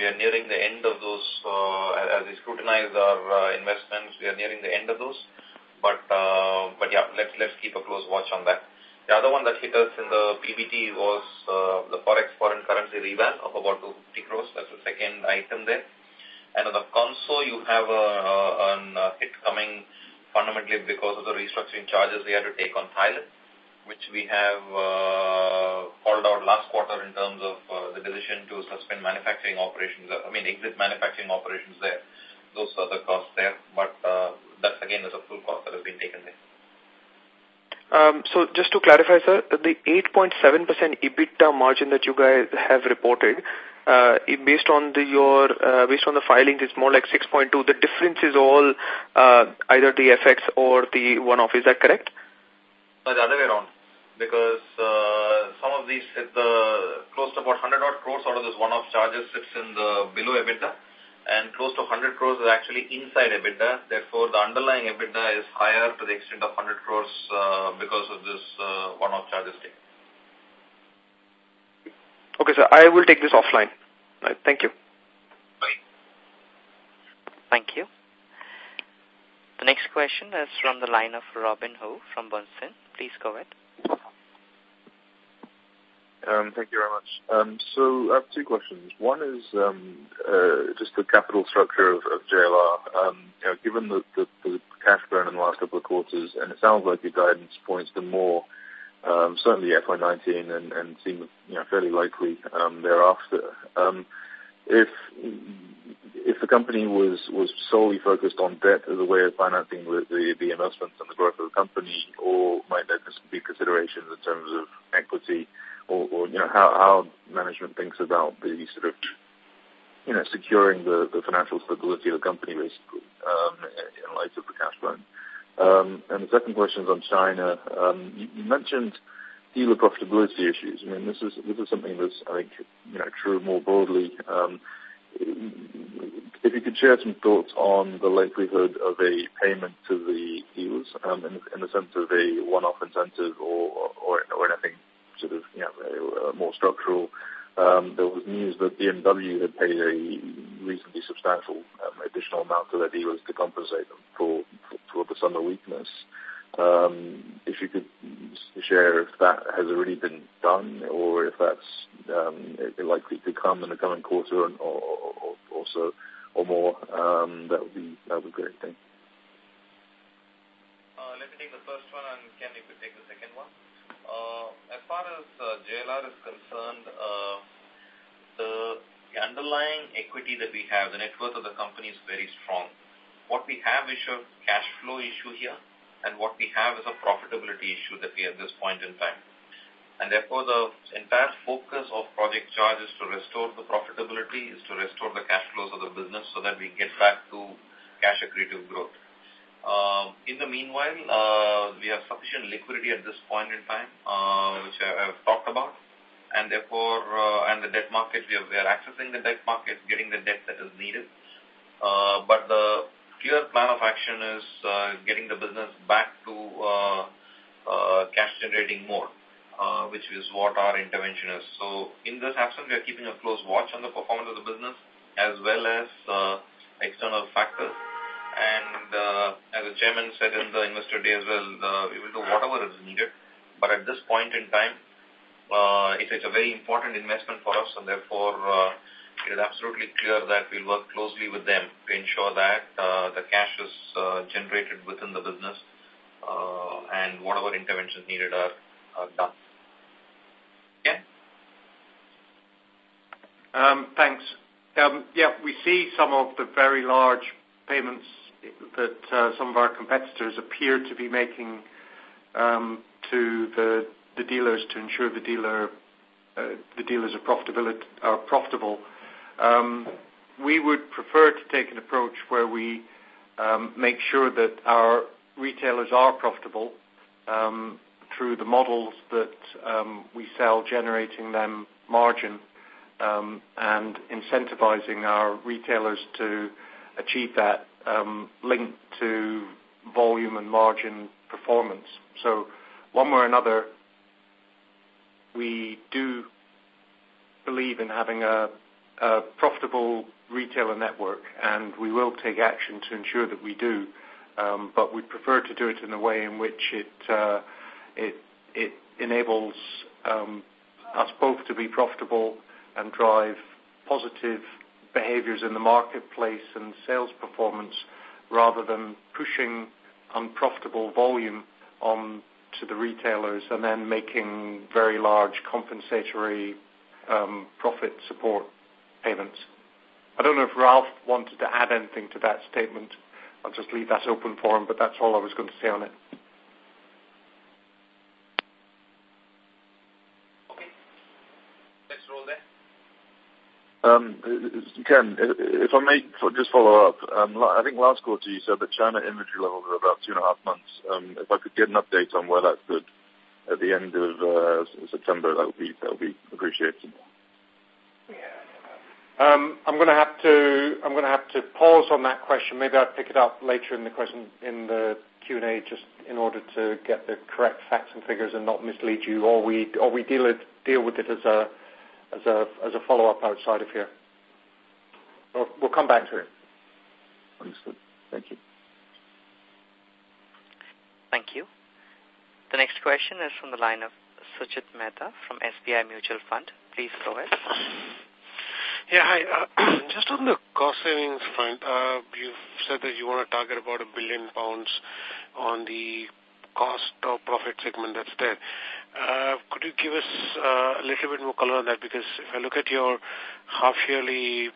we are nearing the end of those, as we scrutinize our investments, we are nearing the end of those. But yeah, let's keep a close watch on that. The other one that hit us in the PBT was the Forex foreign currency revamp of about 250 crores. That's the second item there. And on the console, you have a hit coming fundamentally because of the restructuring charges we had to take on Thailand, which we have called out last quarter in terms of the decision to suspend manufacturing operations, exit manufacturing operations there. Those are the costs there, but that again is a full cost that has been taken there. So just to clarify, sir, the 8.7% EBITDA margin that you guys have reported, based on the filings, it's more like 6.2. The difference is all either the FX or the one-off. Is that correct? The other way around, because some of these, close to about 100 odd crores out of this one-off charges sits in the below EBITDA, and close to 100 crores is actually inside EBITDA. Therefore, the underlying EBITDA is higher to the extent of 100 crores because of this one-off charges taken. Okay, sir. I will take this offline. Right, thank you. Bye. Thank you. The next question is from the line of Robin Ho from Bernstein. Please go ahead. Thank you very much. So I have two questions. One is just the capital structure of JLR. Given the cash burn in the last couple of quarters, and it sounds like your guidance points to more, certainly FY19 and seems fairly likely thereafter. If the company was solely focused on debt as a way of financing the investments and the growth of the company, or might there just be considerations in terms of equity, or how management thinks about the sort of securing the financial stability of the company, basically, in light of the cash burn. And the second question is on China. You mentioned dealer profitability issues. I mean, this is something that's, I think, true more broadly. If you could share some thoughts on the likelihood of a payment to the dealers in the sense of a one-off incentive or anything sort of more structural. There was news that BMW had paid a reasonably substantial additional amount to their dealers to compensate them for the summer weakness. If you could share if that has already been done, or if that's likely to come in the coming quarter or so, or more, that would be great. Thank you. Let me take the first one, and Ken, you could take the second one. As far as JLR is concerned, the underlying equity that we have, the net worth of the company is very strong. What we have is a cash flow issue here, and what we have is a profitability issue that we have at this point in time. And therefore, the entire focus of Project Charge is to restore the profitability, is to restore the cash flows of the business so that we get back to cash accretive growth. In the meanwhile, we have sufficient liquidity at this point in time, which I have talked about, and therefore, and the debt market, we are accessing the debt market, getting the debt that is needed. But the clear plan of action is getting the business back to cash generating mode, which is what our intervention is. So in this absence, we are keeping a close watch on the performance of the business as well as external factors. And as the chairman said in the investor day as well, we will do whatever is needed. But at this point in time, it's a very important investment for us, and therefore it is absolutely clear that we'll work closely with them to ensure that the cash is generated within the business and whatever interventions needed are done. Yeah? Thanks. We see some of the very large payments that some of our competitors appear to be making to the dealers to ensure the dealers are profitable. we would prefer to take an approach where we make sure that our retailers are profitable through the models that we sell, generating them margin and incentivizing our retailers to achieve that linked to volume and margin performance. So one way or another, we do believe in having a profitable retailer network, and we will take action to ensure that we do, but we'd prefer to do it in a way in which it enables us both to be profitable and drive positive behaviors in the marketplace and sales performance, rather than pushing unprofitable volume on to the retailers and then making very large compensatory profit support payments. I don't know if Ralph wanted to add anything to that statement. I'll just leave that open for him, but that's all I was going to say on it. Okay. Let's roll there. Ken, if I may just follow up, I think last quarter you said that China inventory levels are about 2.5 months. If I could get an update on where that stood at the end of September, that would be appreciated. I'm going to have to pause on that question. Maybe I'll pick it up later in the question in the Q&A, just in order to get the correct facts and figures and not mislead you, or we deal with it as a follow-up outside of here. We'll come back to it. Understood. Thank you. Thank you. The next question is from the line of Suchit Mehta from SBI Mutual Fund. Please go ahead. Yeah, hi. Just on the cost savings front, you've said that you want to target about £1 billion on the cost or profit segment that's there. Could you give us a little bit more color on that? Because if I look at your half-yearly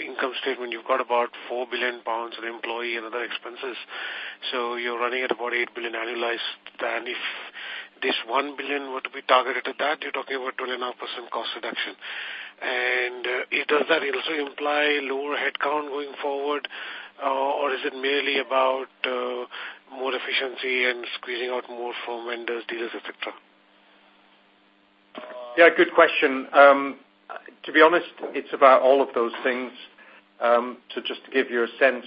income statement, you've got about £4 billion in employee and other expenses. So you're running at about $8 billion annualized. And if this $1 billion were to be targeted at that, you're talking about 2.5% cost reduction. And does that also imply lower headcount going forward, or is it merely about more efficiency and squeezing out more from vendors, dealers, etc.? Yeah, good question. To be honest, it's about all of those things. To give you a sense,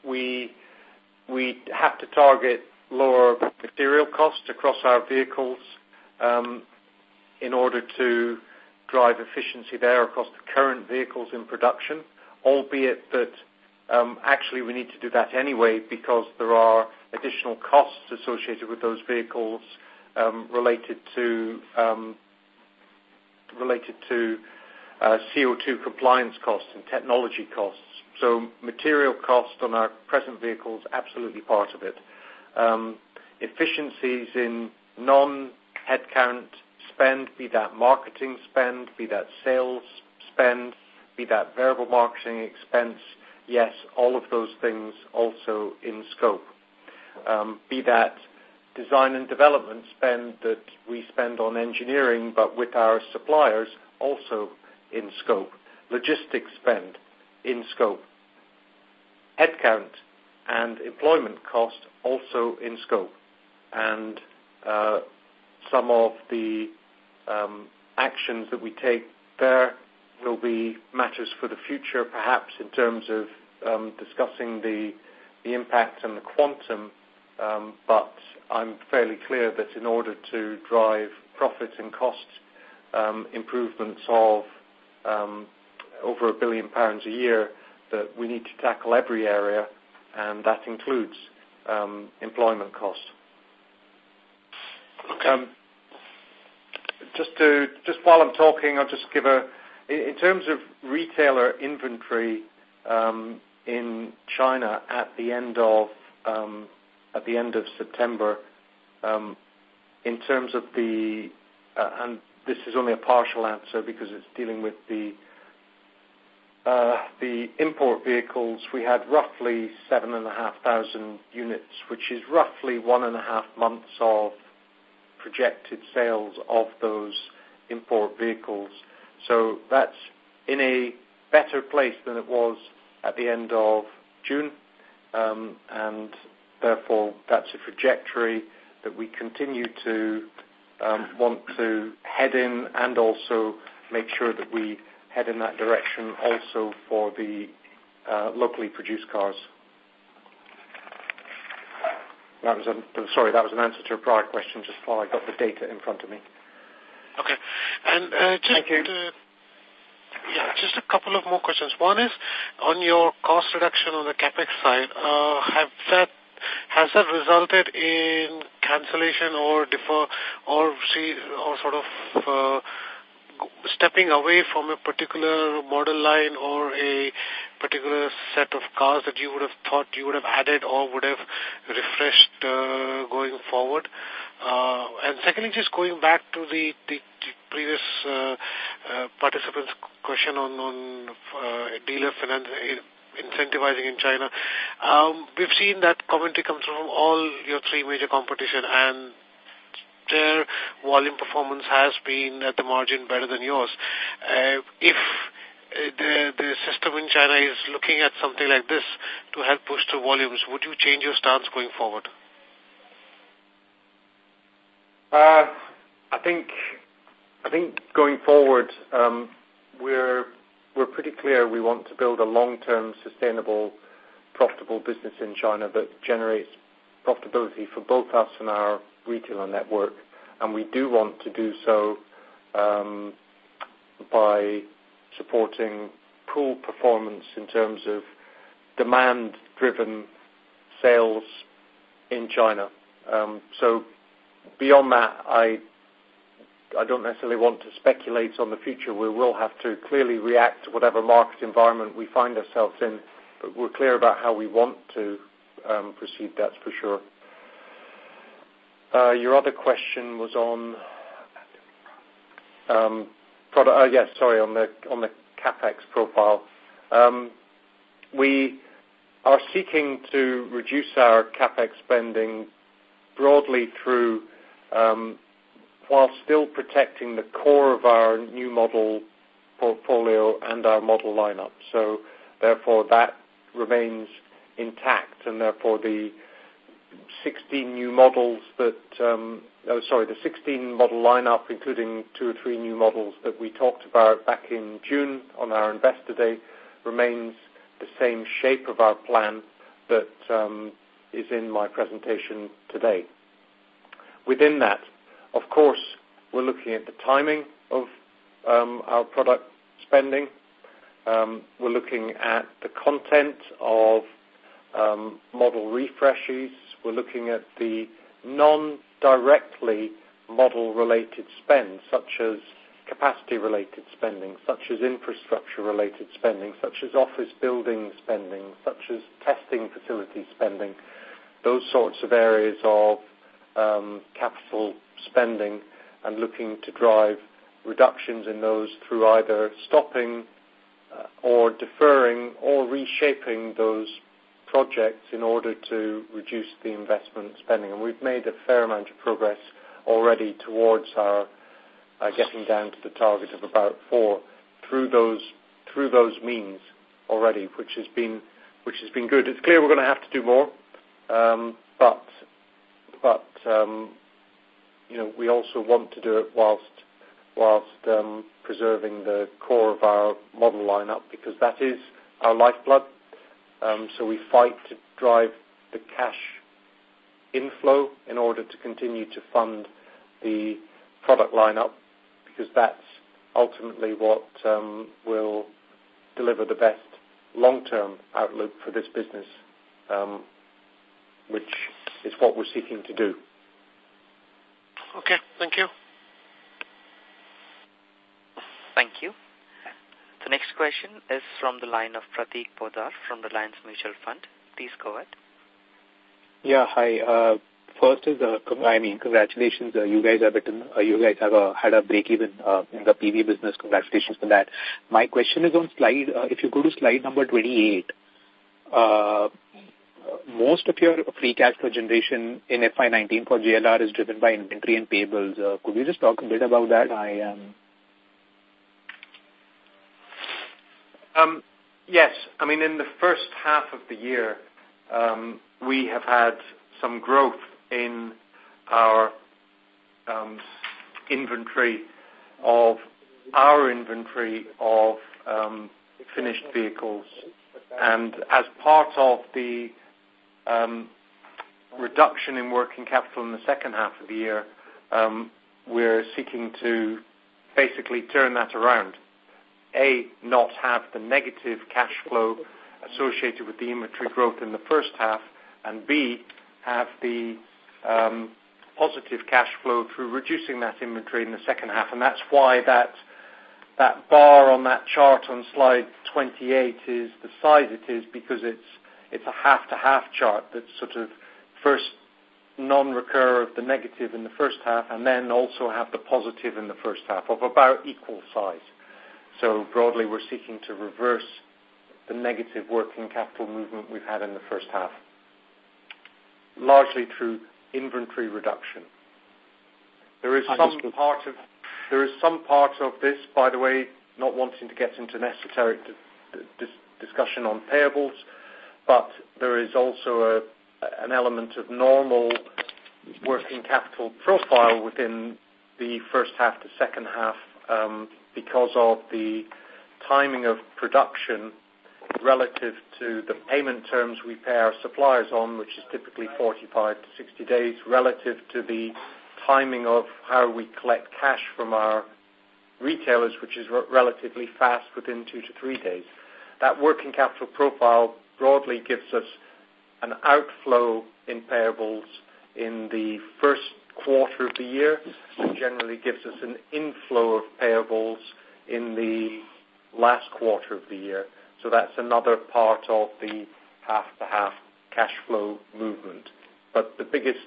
we have to target lower material costs across our vehicles in order to drive efficiency there across the current vehicles in production, albeit that actually we need to do that anyway because there are additional costs associated with those vehicles related to CO2 compliance costs and technology costs. So material cost on our present vehicles, absolutely part of it. Efficiencies in non-headcount spend, be that marketing spend, be that sales spend, be that variable marketing expense, yes, all of those things also in scope. Be that design and development spend that we spend on engineering, but with our suppliers, also in scope. Logistics spend, in scope. Headcount and employment cost, also in scope. And some of the actions that we take there will be matters for the future, perhaps in terms of discussing the impact and the quantum, but I'm fairly clear that in order to drive profit and cost improvements of over £1 billion a year, that we need to tackle every area, and that includes employment costs. Okay. Just while I'm talking, I'll just give in terms of retailer inventory in China at the end of September, in terms of and this is only a partial answer because it's dealing with the import vehicles, we had roughly 7,500 units, which is roughly 1.5 months of projected sales of those import vehicles. So that's in a better place than it was at the end of June, and therefore that's a trajectory that we continue to want to head in, and also make sure that we head in that direction also for the locally produced cars. That was an answer to a prior question just while I got the data in front of me. Okay. And Thank you. Just a couple of more questions. One is on your cost reduction on the capex side. Has that resulted in cancellation or defer or sort of stepping away from a particular model line or a particular set of cars that you would have thought you would have added or would have refreshed going forward? And secondly, just going back to the previous participant's question on dealer finance incentivizing in China. We've seen that commentary come through from all your three major competition, and their volume performance has been at the margin better than yours. If the system in China is looking at something like this to help push through volumes, would you change your stance going forward? I think going forward, we're pretty clear we want to build a long-term, sustainable, profitable business in China that generates profitability for both us and our retailer network, and we do want to do so by supporting pool performance in terms of demand-driven sales in China. So beyond that, I don't necessarily want to speculate on the future. We will have to clearly react to whatever market environment we find ourselves in, but we're clear about how we want to proceed, that's for sure. Your other question was on product. On the capex profile. We are seeking to reduce our capex spending broadly through, while still protecting the core of our new model portfolio and our model lineup. So therefore that remains intact, and therefore the 16 new models the 16 model lineup, including 2 or 3 new models that we talked about back in June on our Investor Day, remains the same shape of our plan that is in my presentation today. Within that, of course, we're looking at the timing of our product spending. We're looking at the content of model refreshes. We're looking at the non-directly model-related spend, such as capacity-related spending, such as infrastructure-related spending, such as office building spending, such as testing facility spending, those sorts of areas of capital spending, and looking to drive reductions in those through either stopping or deferring or reshaping those projects in order to reduce the investment spending. And we've made a fair amount of progress already towards our getting down to the target of about 4 through those means already, which has been good. It's clear we're going to have to do more, but we also want to do it whilst preserving the core of our model lineup, because that is our lifeblood. So we fight to drive the cash inflow in order to continue to fund the product lineup, because that's ultimately what will deliver the best long-term outlook for this business, which is what we're seeking to do. Okay, thank you. Thank you. The next question is from the line of Prateek Podar from Reliance Mutual Fund. Please go ahead. Yeah, hi. First is, congratulations. You guys have had a break-even in the PV business. Congratulations for that. My question is on slide. If you go to slide number 28, most of your free cash flow generation in FY19 for JLR is driven by inventory and payables. Could you just talk a bit about that? Yes. I mean, in the first half of the year, we have had some growth in our inventory of finished vehicles. And as part of the reduction in working capital in the second half of the year, we're seeking to basically turn that around. A, not have the negative cash flow associated with the inventory growth in the first half, and B, have the positive cash flow through reducing that inventory in the second half. And that's why that bar on that chart on slide 28 is the size it is, because it's a half-to-half chart that's sort of first non-recur of the negative in the first half, and then also have the positive in the first half of about equal size. So broadly, we're seeking to reverse the negative working capital movement we've had in the first half, largely through inventory reduction. There is some part of this, by the way, not wanting to get into an esoteric discussion on payables, but there is also an element of normal working capital profile within the first half to second half because of the timing of production relative to the payment terms we pay our suppliers on, which is typically 45 to 60 days, relative to the timing of how we collect cash from our retailers, which is relatively fast within 2 to 3 days. That working capital profile broadly gives us an outflow in payables in the first quarter of the year, and generally gives us an inflow of payables in the last quarter of the year. So that's another part of the half-to-half cash flow movement. But the biggest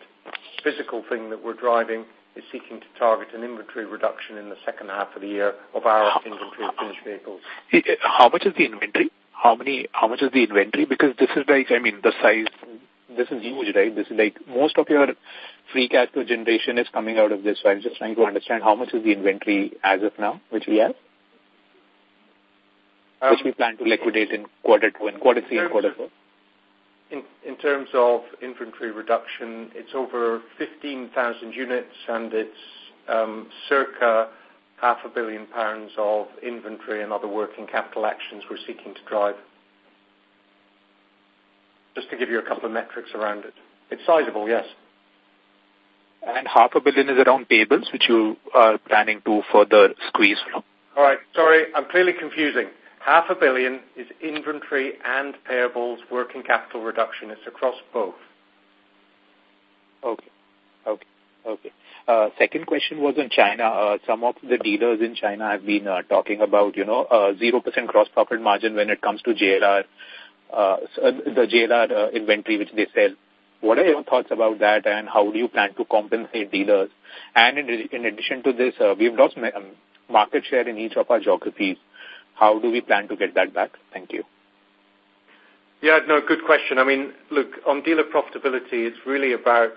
physical thing that we're driving is seeking to target an inventory reduction in the second half of the year of our inventory of finished vehicles. How much is the inventory? How much is the inventory? Because this is like, I mean, the size, this is huge, right? This is like most of your free cash flow generation is coming out of this. So I'm just trying to understand how much is the inventory as of now, which we have, which we plan to liquidate in quarter 2 and quarter 3 and quarter 4. In terms of inventory reduction, it's over 15,000 units, and it's circa £500 million of inventory and other working capital actions we're seeking to drive. Just to give you a couple of metrics around it. It's sizable, yes. And £500 million is around payables, which you are planning to further squeeze from? All right, sorry, I'm clearly confusing. £500 million is inventory and payables working capital reduction. It's across both. Okay. Second question was on China. Some of the dealers in China have been talking about, 0% gross profit margin when it comes to JLR, the JLR inventory which they sell. What are your thoughts about that, and how do you plan to compensate dealers? And in addition to this, we've lost market share in each of our geographies. How do we plan to get that back? Thank you. Yeah, no, good question. I mean, look, on dealer profitability, it's really about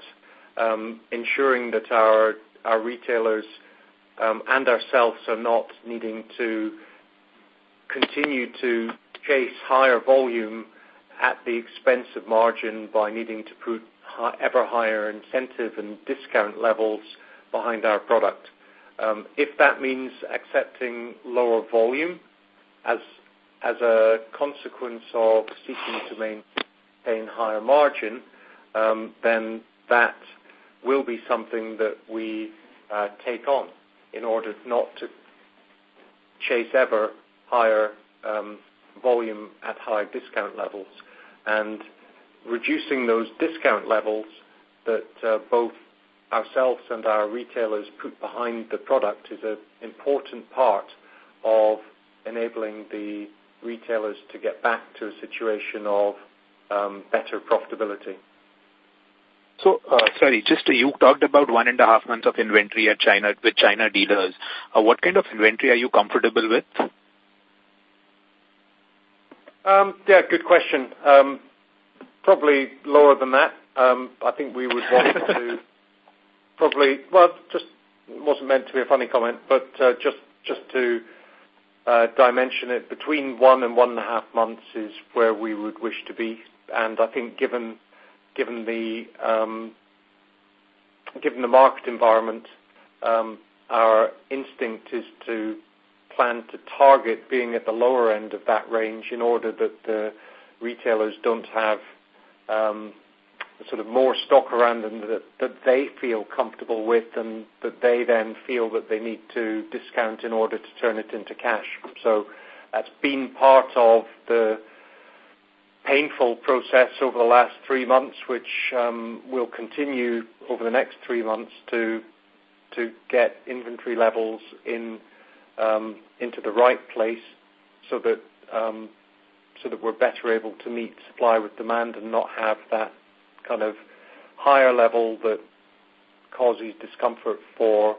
ensuring that our retailers and ourselves are not needing to continue to chase higher volume at the expense of margin by needing to put ever higher incentive and discount levels behind our product. If that means accepting lower volume as a consequence of seeking to maintain higher margin, then that will be something that we take on in order not to chase ever higher volume at high discount levels. And reducing those discount levels that both ourselves and our retailers put behind the product is an important part of enabling the retailers to get back to a situation of better profitability. So, sorry, just you talked about 1.5 months of inventory at China with China dealers. What kind of inventory are you comfortable with? Yeah, good question. Probably lower than that. I think we would want to probably, well, just wasn't meant to be a funny comment, but just to dimension it, between 1 and 1.5 months is where we would wish to be. And I think given the market environment, our instinct is to plan to target being at the lower end of that range in order that the retailers don't have sort of more stock around them that they feel comfortable with and that they then feel that they need to discount in order to turn it into cash. So that's been part of the painful process over the last 3 months, which will continue over the next 3 months to get inventory levels into the right place so that we're better able to meet supply with demand and not have that kind of higher level that causes discomfort for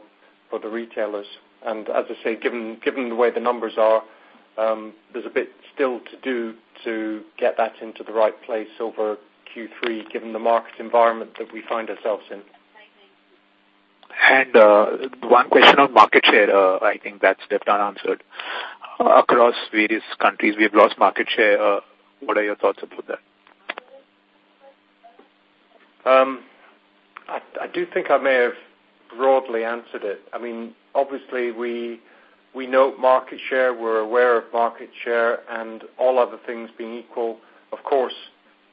the retailers. And as I say, given the way the numbers are, there's a bit still to do to get that into the right place over Q3, given the market environment that we find ourselves in. And one question on market share, I think that's left unanswered. Across various countries, we've lost market share. What are your thoughts about that? I do think I may have broadly answered it. I mean, obviously we note market share, we're aware of market share, and all other things being equal, of course,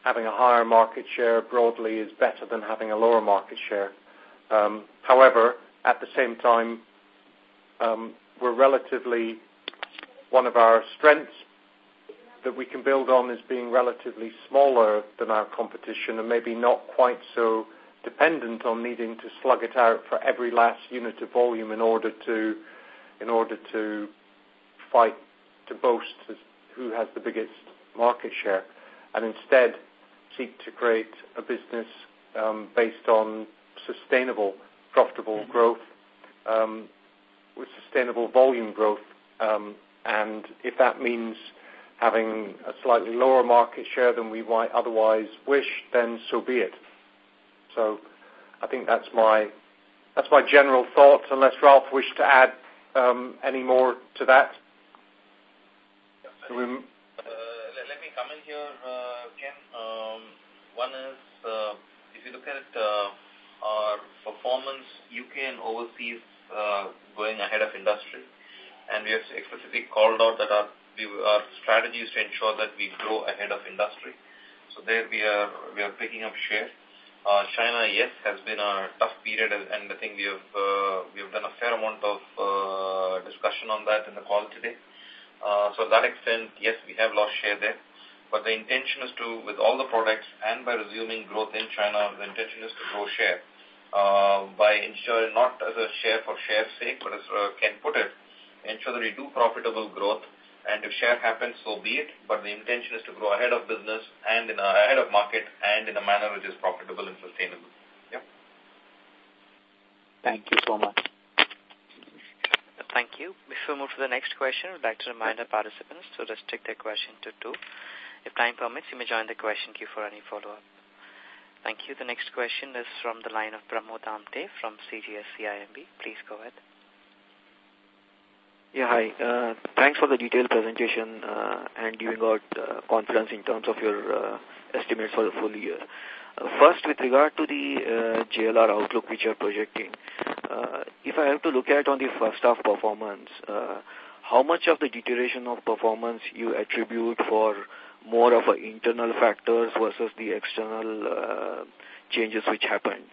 having a higher market share broadly is better than having a lower market share. However, at the same time, we're relatively, one of our strengths that we can build on is being relatively smaller than our competition and maybe not quite so dependent on needing to slug it out for every last unit of volume in order to fight to boast as who has the biggest market share, and instead seek to create a business based on sustainable, profitable growth with sustainable volume growth. And if that means having a slightly lower market share than we might otherwise wish, then so be it. So I think that's my general thoughts, unless Ralph wished to add any more to that. Let me come in here, Ken. One is, if you look at our performance, UK and overseas going ahead of industry, and we have explicitly called out that our strategy is to ensure that we grow ahead of industry. So there we are picking up share. China, yes, has been a tough period, and I think we have done a fair amount of discussion on that in the call today. So to that extent, yes, we have lost share there. But the intention is to, with all the products and by resuming growth in China, the intention is to grow share by ensuring not as a share for share's sake, but as Ken put it, ensure that we do profitable growth. And if share happens, so be it. But the intention is to grow ahead of business and ahead of market and in a manner which is profitable and sustainable. Yeah. Thank you so much. Thank you. Before we move to the next question, I'd like to remind our participants to restrict their question to 2. If time permits, you may join the question queue for any follow-up. Thank you. The next question is from the line of Pramod Amte from CGS-CIMB. Please go ahead. Yeah, hi. Thanks for the detailed presentation and giving out confidence in terms of your estimates for the full year. First, with regard to the JLR outlook which you are projecting, if I have to look at on the first half performance, how much of the deterioration of performance you attribute for more of internal factors versus the external changes which happened?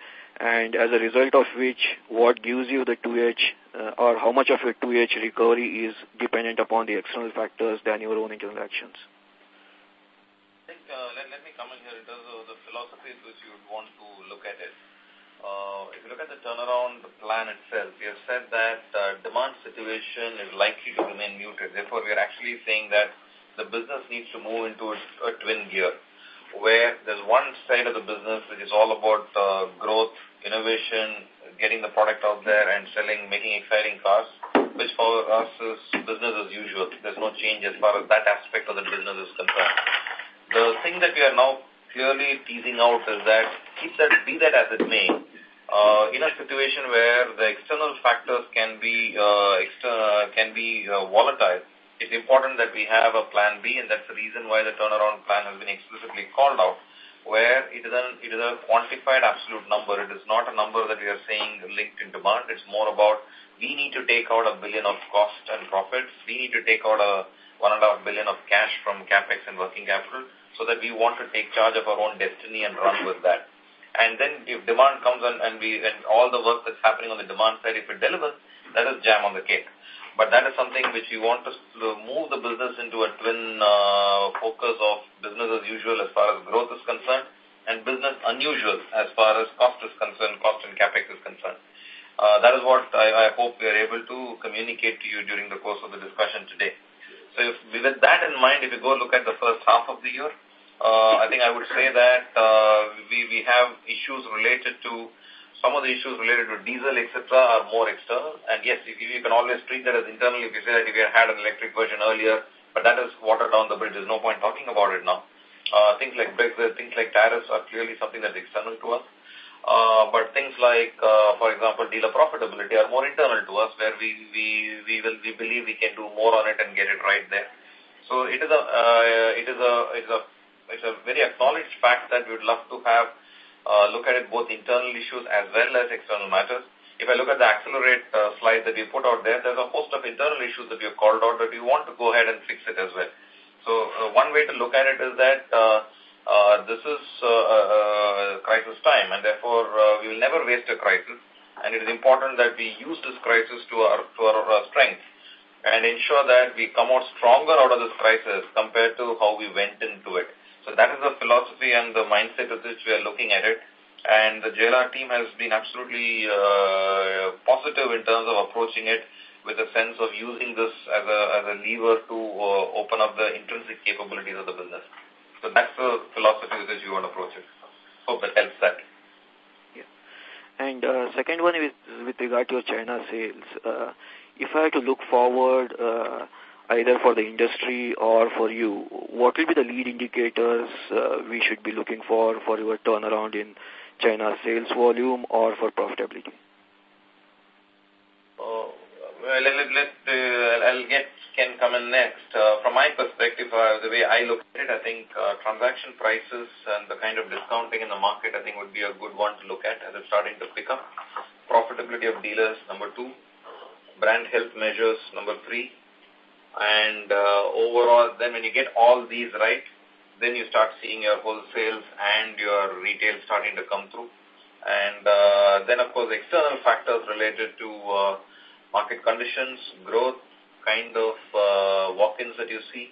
And as a result of which, what gives you the 2H or how much of your 2H recovery is dependent upon the external factors than your own internal actions? I think, let me come in here in terms of the philosophies which you would want to look at it. If you look at the turnaround plan itself, we have said that demand situation is likely to remain muted. Therefore, we are actually saying that the business needs to move into a twin gear, where there's one side of the business which is all about growth, innovation, getting the product out there and selling, making exciting cars, which for us is business as usual. There's no change as far as that aspect of the business is concerned. The thing that we are now clearly teasing out is that, be that as it may, in a situation where the external factors can be volatile, it's important that we have a plan B, and that's the reason why the turnaround plan has been explicitly called out, where it is a quantified absolute number. It is not a number that we are saying linked in demand. It's more about we need to take out $1 billion of cost and profits. We need to take out $1.5 billion of cash from capex and working capital, so that we want to take charge of our own destiny and run with that. And then if demand comes on and all the work that's happening on the demand side, if it delivers, that is jam on the cake. But that is something which we want to move the business into a twin focus of business as usual as far as growth is concerned, and business unusual as far as cost is concerned, cost and capex is concerned. That is what I hope we are able to communicate to you during the course of the discussion today. So with that in mind, if you go look at the first half of the year, I think I would say that we have issues related to, some of the issues related to diesel, etc., are more external. And yes, you can always treat that as internal if you say that if you had an electric version earlier, but that is watered down the bridge. There's no point talking about it now. Things like Brexit, things like tariffs are clearly something that's external to us. But things like, for example, dealer profitability are more internal to us, where we believe we can do more on it and get it right there. So it's a very acknowledged fact that we would love to have look at it both internal issues as well as external matters. If I look at the accelerate slide that we put out there, there's a host of internal issues that we have called out that we want to go ahead and fix it as well. So one way to look at it is that this is crisis time, and therefore we will never waste a crisis, and it is important that we use this crisis to our strength and ensure that we come out stronger out of this crisis compared to how we went into it. So that is the philosophy and the mindset with which we are looking at it. And the JLR team has been absolutely positive in terms of approaching it with a sense of using this as a lever to open up the intrinsic capabilities of the business. So that's the philosophy with which you want to approach it. Hope that helps that. Yeah. And second one is with regard to your China sales. If I had to look forward, either for the industry or for you, what will be the lead indicators we should be looking for your turnaround in China sales volume or for profitability? I'll get Ken come in next. From my perspective, the way I look at it, I think transaction prices and the kind of discounting in the market, I think would be a good one to look at as it's starting to pick up. Profitability of dealers, number 2. Brand health measures, number 3. And overall, then when you get all these right, then you start seeing your wholesales and your retail starting to come through. And then, of course, external factors related to market conditions, growth, kind of walk-ins that you see.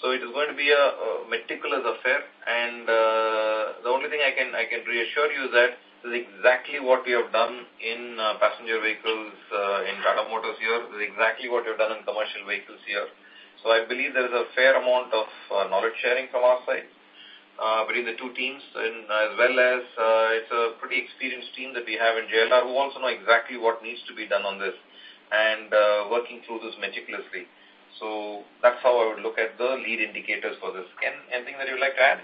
So it is going to be a meticulous affair. And the only thing I can reassure you is that this is exactly what we have done in passenger vehicles in Tata Motors here. This is exactly what we have done in commercial vehicles here. So I believe there is a fair amount of knowledge sharing from our side between the two teams, and as well as it's a pretty experienced team that we have in JLR who also know exactly what needs to be done on this and working through this meticulously. So that's how I would look at the lead indicators for this. Ken, anything that you would like to add?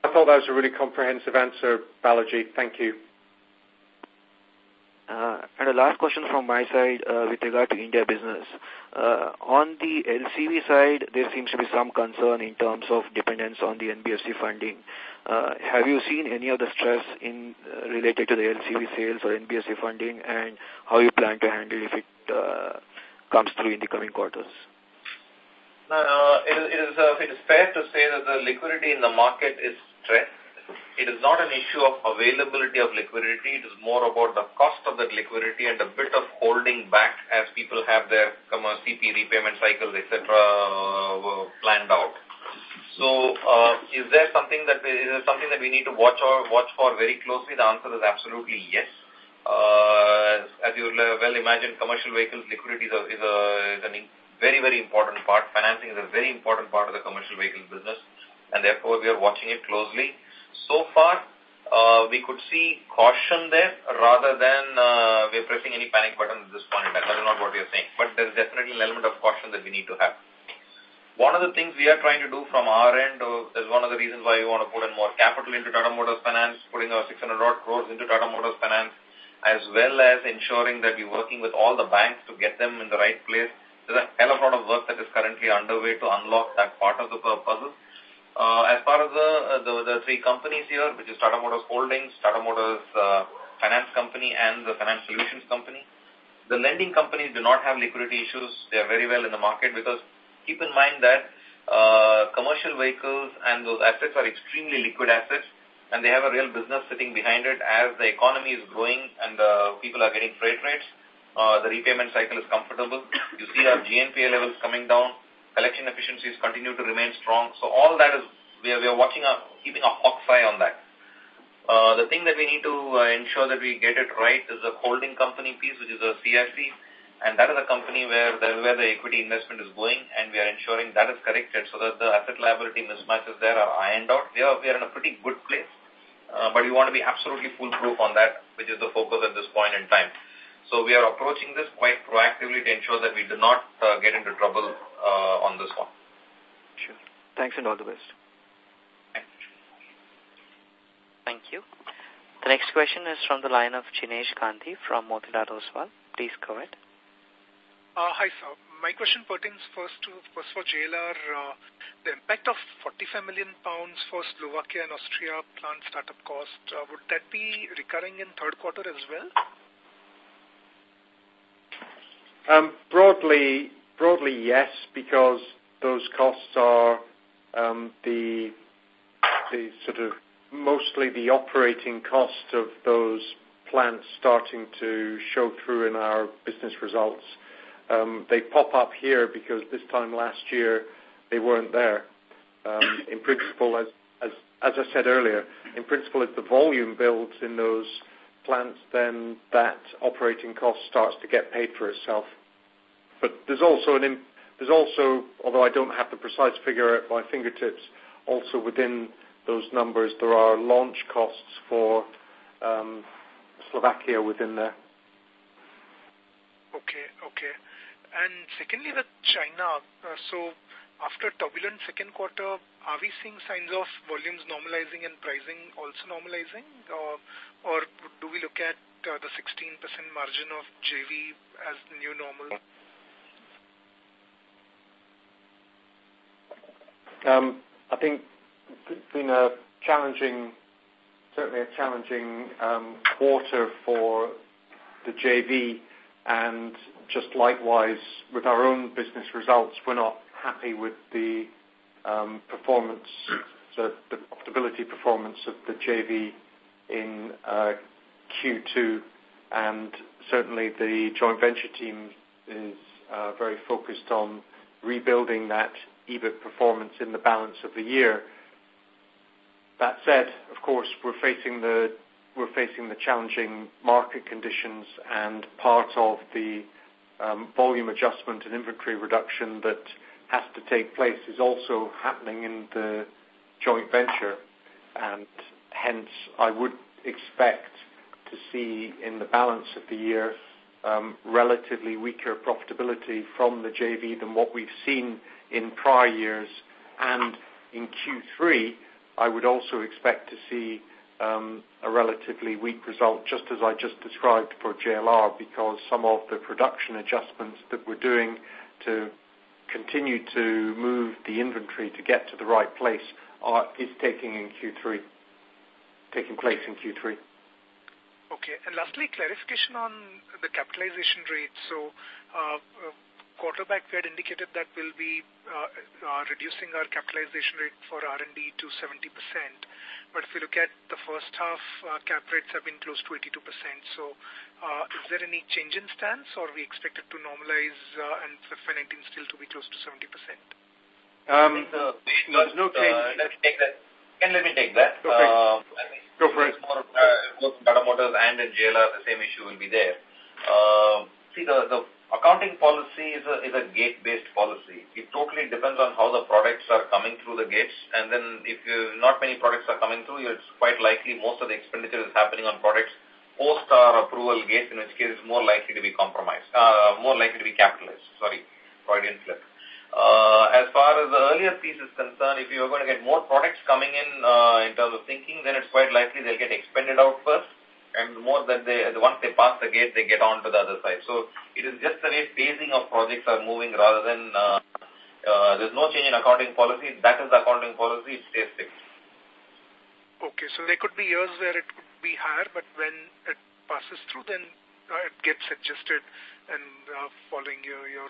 I thought that was a really comprehensive answer, Balaji. Thank you. And a last question from my side with regard to India business. On the LCV side, there seems to be some concern in terms of dependence on the NBFC funding. Have you seen any of the stress related to the LCV sales or NBFC funding, and how you plan to handle if it comes through in the coming quarters? It is fair to say that the liquidity in the market is stressed. It is not an issue of availability of liquidity. It is more about the cost of that liquidity and a bit of holding back as people have their CP repayment cycles, etc., planned out. So, is there something that we need to watch for very closely? The answer is absolutely yes. As you well imagine, commercial vehicles liquidity is a very, very important part. Financing is a very important part of the commercial vehicle business, and therefore we are watching it closely. So far, we could see caution there rather than we're pressing any panic button at this point in time. That is not what we are saying. But there's definitely an element of caution that we need to have. One of the things we are trying to do from our end is one of the reasons why we want to put in more capital into Tata Motors Finance, putting our 600 crores into Tata Motors Finance, as well as ensuring that we're working with all the banks to get them in the right place there's a hell of a lot of work that is currently underway to unlock that part of the puzzle. As far as the three companies here, which is Tata Motors Holdings, Tata Motors Finance Company, and the Finance Solutions Company, the lending companies do not have liquidity issues. They are very well in the market because keep in mind that commercial vehicles and those assets are extremely liquid assets, and they have a real business sitting behind it. As the economy is growing and people are getting freight rates, the repayment cycle is comfortable. You see our GNPA levels coming down. Collection efficiencies continue to remain strong. So all that is, we are watching, keeping a hawk's eye on that. The thing that we need to ensure that we get it right is the holding company piece, which is a CIC, and that is a company where the equity investment is going, and we are ensuring that is corrected so that the asset liability mismatches there are ironed out. We are in a pretty good place, but we want to be absolutely foolproof on that, which is the focus at this point in time. So we are approaching this quite proactively to ensure that we do not get into trouble on this one. Sure. Thanks and all the best. Thank you. The next question is from the line of Jinesh Gandhi from Motilal Oswal. Please go ahead. Hi, sir. My question pertains first for JLR. The impact of £45 million for Slovakia and Austria plant startup cost, would that be recurring in third quarter as well? Broadly, yes, because those costs are the sort of mostly the operating cost of those plants starting to show through in our business results. They pop up here because this time last year they weren't there. In principle, as I said earlier, in principle, if the volume builds in those plants, then that operating cost starts to get paid for itself. But there's also, although I don't have the precise figure at my fingertips, also within those numbers there are launch costs for Slovakia within there. Okay. And secondly, with China, so after turbulent second quarter, are we seeing signs of volumes normalizing and pricing also normalizing? Or do we look at the 16% margin of JV as the new normal? I think it's been certainly a challenging quarter for the JV, and just likewise with our own business results, we're not happy with the performance, the profitability performance of the JV in Q2, and certainly the joint venture team is very focused on rebuilding that EBIT performance in the balance of the year. That said, of course, we're facing the challenging market conditions, and part of the volume adjustment and inventory reduction that has to take place is also happening in the joint venture, and hence I would expect to see in the balance of the year relatively weaker profitability from the JV than what we've seen in prior years. And in Q3, I would also expect to see a relatively weak result, just as I just described for JLR, because some of the production adjustments that we're doing to continue to move the inventory to get to the right place is taking place in Q3. Okay. And lastly, clarification on the capitalization rate. So quarter back we had indicated that we'll be reducing our capitalization rate for R&D to 70%. But if you look at the first half, cap rates have been close to 82%. So is there any change in stance, or we expect it to normalize and for FY19 still to be close to 70%? There's no change. Let me take that. Let me take that. Okay. Go for it. Both Tata Motors and in JLR, the same issue will be there. See, the accounting policy is a gate-based policy. It totally depends on how the products are coming through the gates, and then if not many products are coming through, it's quite likely most of the expenditure is happening on products post our approval gates, in which case it's more likely to be capitalized. Sorry, Freudian slip. As far as the earlier piece is concerned, if you're going to get more products coming in terms of thinking, then it's quite likely they'll get expended out first, and more that once they pass the gate, they get on to the other side. So it is just the way phasing of projects are moving rather than there's no change in accounting policy. That is the accounting policy. It stays fixed. Okay, so there could be years where it could be higher, but when it passes through, then it gets adjusted and following your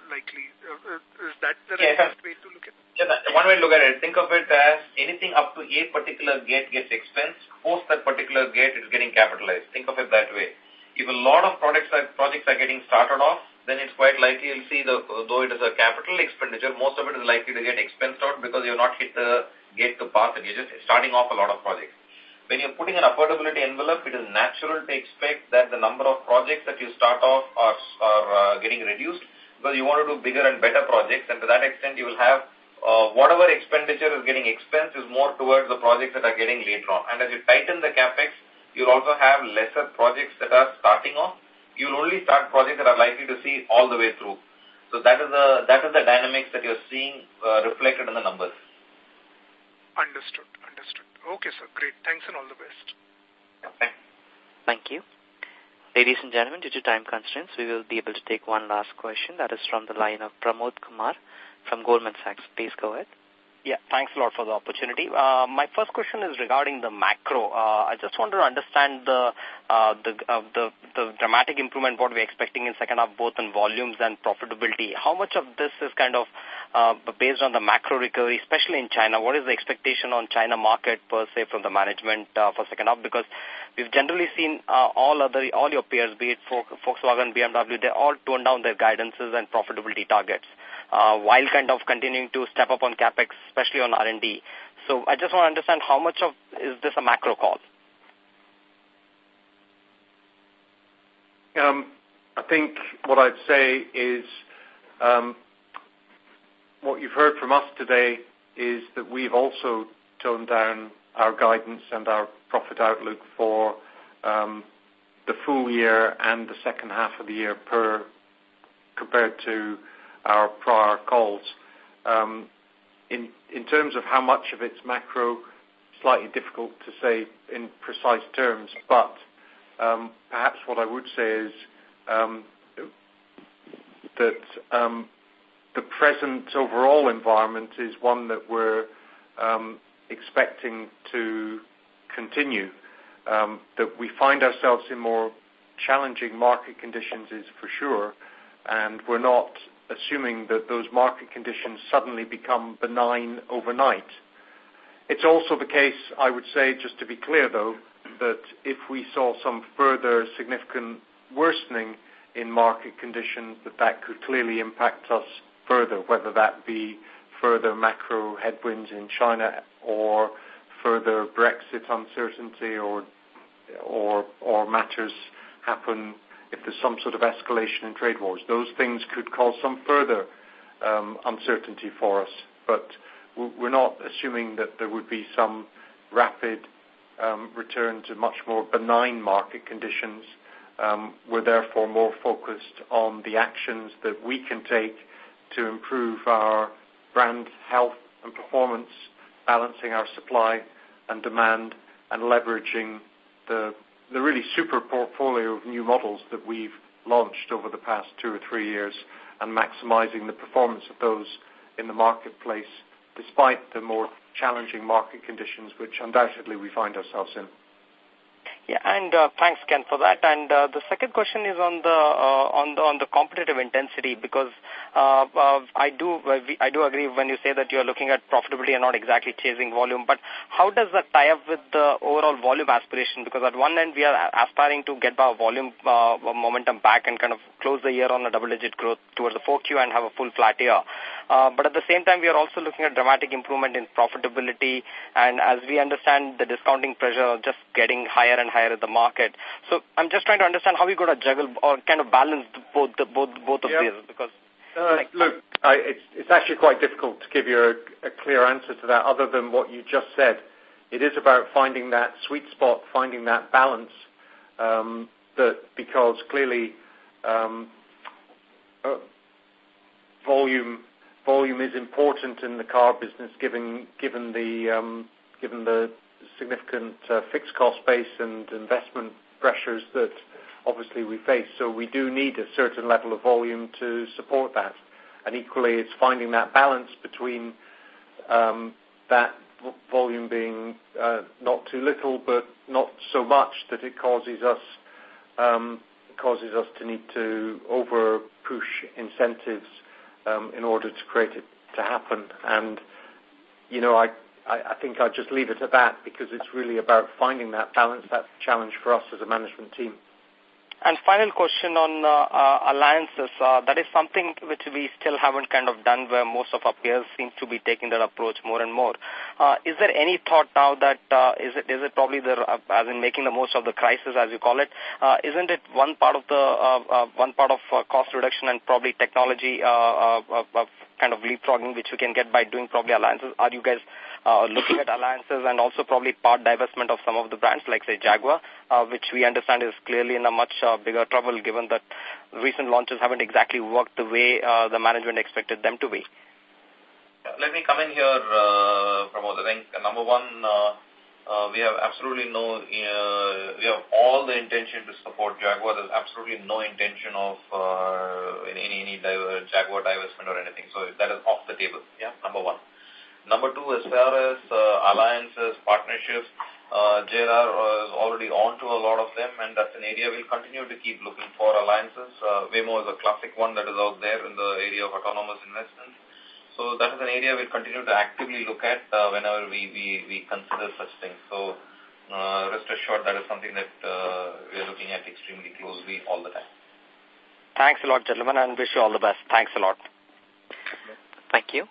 likely. Is that the right way to look at it? Yeah, one way to look at it, think of it as anything up to a particular gate gets expensed. Post that particular gate, it's getting capitalized. Think of it that way. If a lot of projects are getting started off, then it's quite likely you'll see, though it is a capital expenditure, most of it is likely to get expensed out because you've not hit the gate to pass it. You're just starting off a lot of projects. When you're putting an affordability envelope, it is natural to expect that the number of projects that you start off are getting reduced because you want to do bigger and better projects, and to that extent you will have whatever expenditure is getting expensed is more towards the projects that are getting later on. And as you tighten the capex, you'll also have lesser projects that are starting off. You'll only start projects that are likely to see all the way through. So that is the dynamics that you're seeing reflected in the numbers. Understood. Okay, sir. Great. Thanks and all the best. Thanks. Thank you. Ladies and gentlemen, due to time constraints, we will be able to take one last question. That is from the line of Pramod Kumar from Goldman Sachs. Please go ahead. Yeah, thanks a lot for the opportunity. My first question is regarding the macro. I just want to understand the dramatic improvement what we're expecting in second half, both in volumes and profitability. How much of this is kind of based on the macro recovery, especially in China? What is the expectation on China market per se from the management for second half? Because we've generally seen all your peers, be it Volkswagen, BMW, they all toned down their guidances and profitability targets. While kind of continuing to step up on capex, especially on R&D. So I just want to understand how much of is this a macro call? I think what I'd say is what you've heard from us today is that we've also toned down our guidance and our profit outlook for the full year and the second half of the year compared to our prior calls. In terms of how much of it's macro, slightly difficult to say in precise terms, but perhaps what I would say is that the present overall environment is one that we're expecting to continue. That we find ourselves in more challenging market conditions is for sure, and we're not assuming that those market conditions suddenly become benign overnight. It's also the case, I would say, just to be clear though, that if we saw some further significant worsening in market conditions, that could clearly impact us further, whether that be further macro headwinds in China or further Brexit uncertainty or matters happen if there's some sort of escalation in trade wars. Those things could cause some further uncertainty for us. But we're not assuming that there would be some rapid return to much more benign market conditions. We're therefore more focused on the actions that we can take to improve our brand health and performance, balancing our supply and demand, and leveraging the really super portfolio of new models that we've launched over the past 2 or 3 years, and maximizing the performance of those in the marketplace, despite the more challenging market conditions which undoubtedly we find ourselves in. Yeah, and thanks, Ken, for that. And the second question is on the competitive intensity, because I do agree when you say that you are looking at profitability and not exactly chasing volume. But how does that tie up with the overall volume aspiration? Because at one end we are aspiring to get our volume momentum back and kind of close the year on a double-digit growth towards the 4Q and have a full flat year. But at the same time, we are also looking at dramatic improvement in profitability, and as we understand, the discounting pressure just getting higher and higher in the market. So I'm just trying to understand how we're going to juggle or kind of balance both of these. Because look, it's actually quite difficult to give you a clear answer to that, other than what you just said. It is about finding that sweet spot, finding that balance. Because clearly, volume is important in the car business, given the significant fixed cost base and investment pressures that obviously we face. So we do need a certain level of volume to support that. And equally, it's finding that balance between that volume being not too little, but not so much that it causes us to need to over push incentives in order to create it to happen. And I think I'll just leave it at that, because it's really about finding that balance. That's a challenge for us as a management team. And final question on alliances. That is something which we still haven't kind of done, where most of our peers seem to be taking that approach more and more. Is there any thought now that is it probably as in making the most of the crisis, as you call it? Isn't it one part of cost reduction and probably technology kind of leapfrogging, which we can get by doing probably alliances? Are you guys looking at alliances and also probably part divestment of some of the brands, like say Jaguar, which we understand is clearly in a much bigger trouble, given that recent launches haven't exactly worked the way the management expected them to be? Let me come in here, Pramod. I think number one, we have absolutely we have all the intention to support Jaguar. There's absolutely no intention of any Jaguar divestment or anything. So that is off the table. Yeah, number one. Number two, as far as alliances, partnerships, JLR is already on to a lot of them, and that's an area we'll continue to keep looking for alliances. Waymo is a classic one that is out there in the area of autonomous investments. So that is an area we'll continue to actively look at whenever we consider such things. So rest assured that is something that we are looking at extremely closely all the time. Thanks a lot, gentlemen, and wish you all the best. Thanks a lot. Thank you.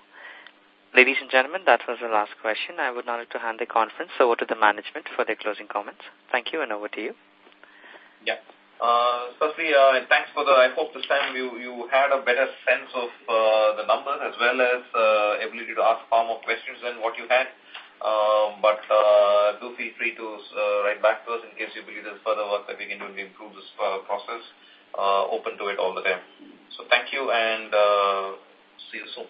Ladies and gentlemen, that was the last question. I would now like to hand the conference over to the management for their closing comments. Thank you, and over to you. Yeah. Firstly, thanks for I hope this time you had a better sense of the numbers, as well as ability to ask far more questions than what you had. But do feel free to write back to us in case you believe there's further work that we can do to improve this process. Open to it all the time. So thank you, and see you soon.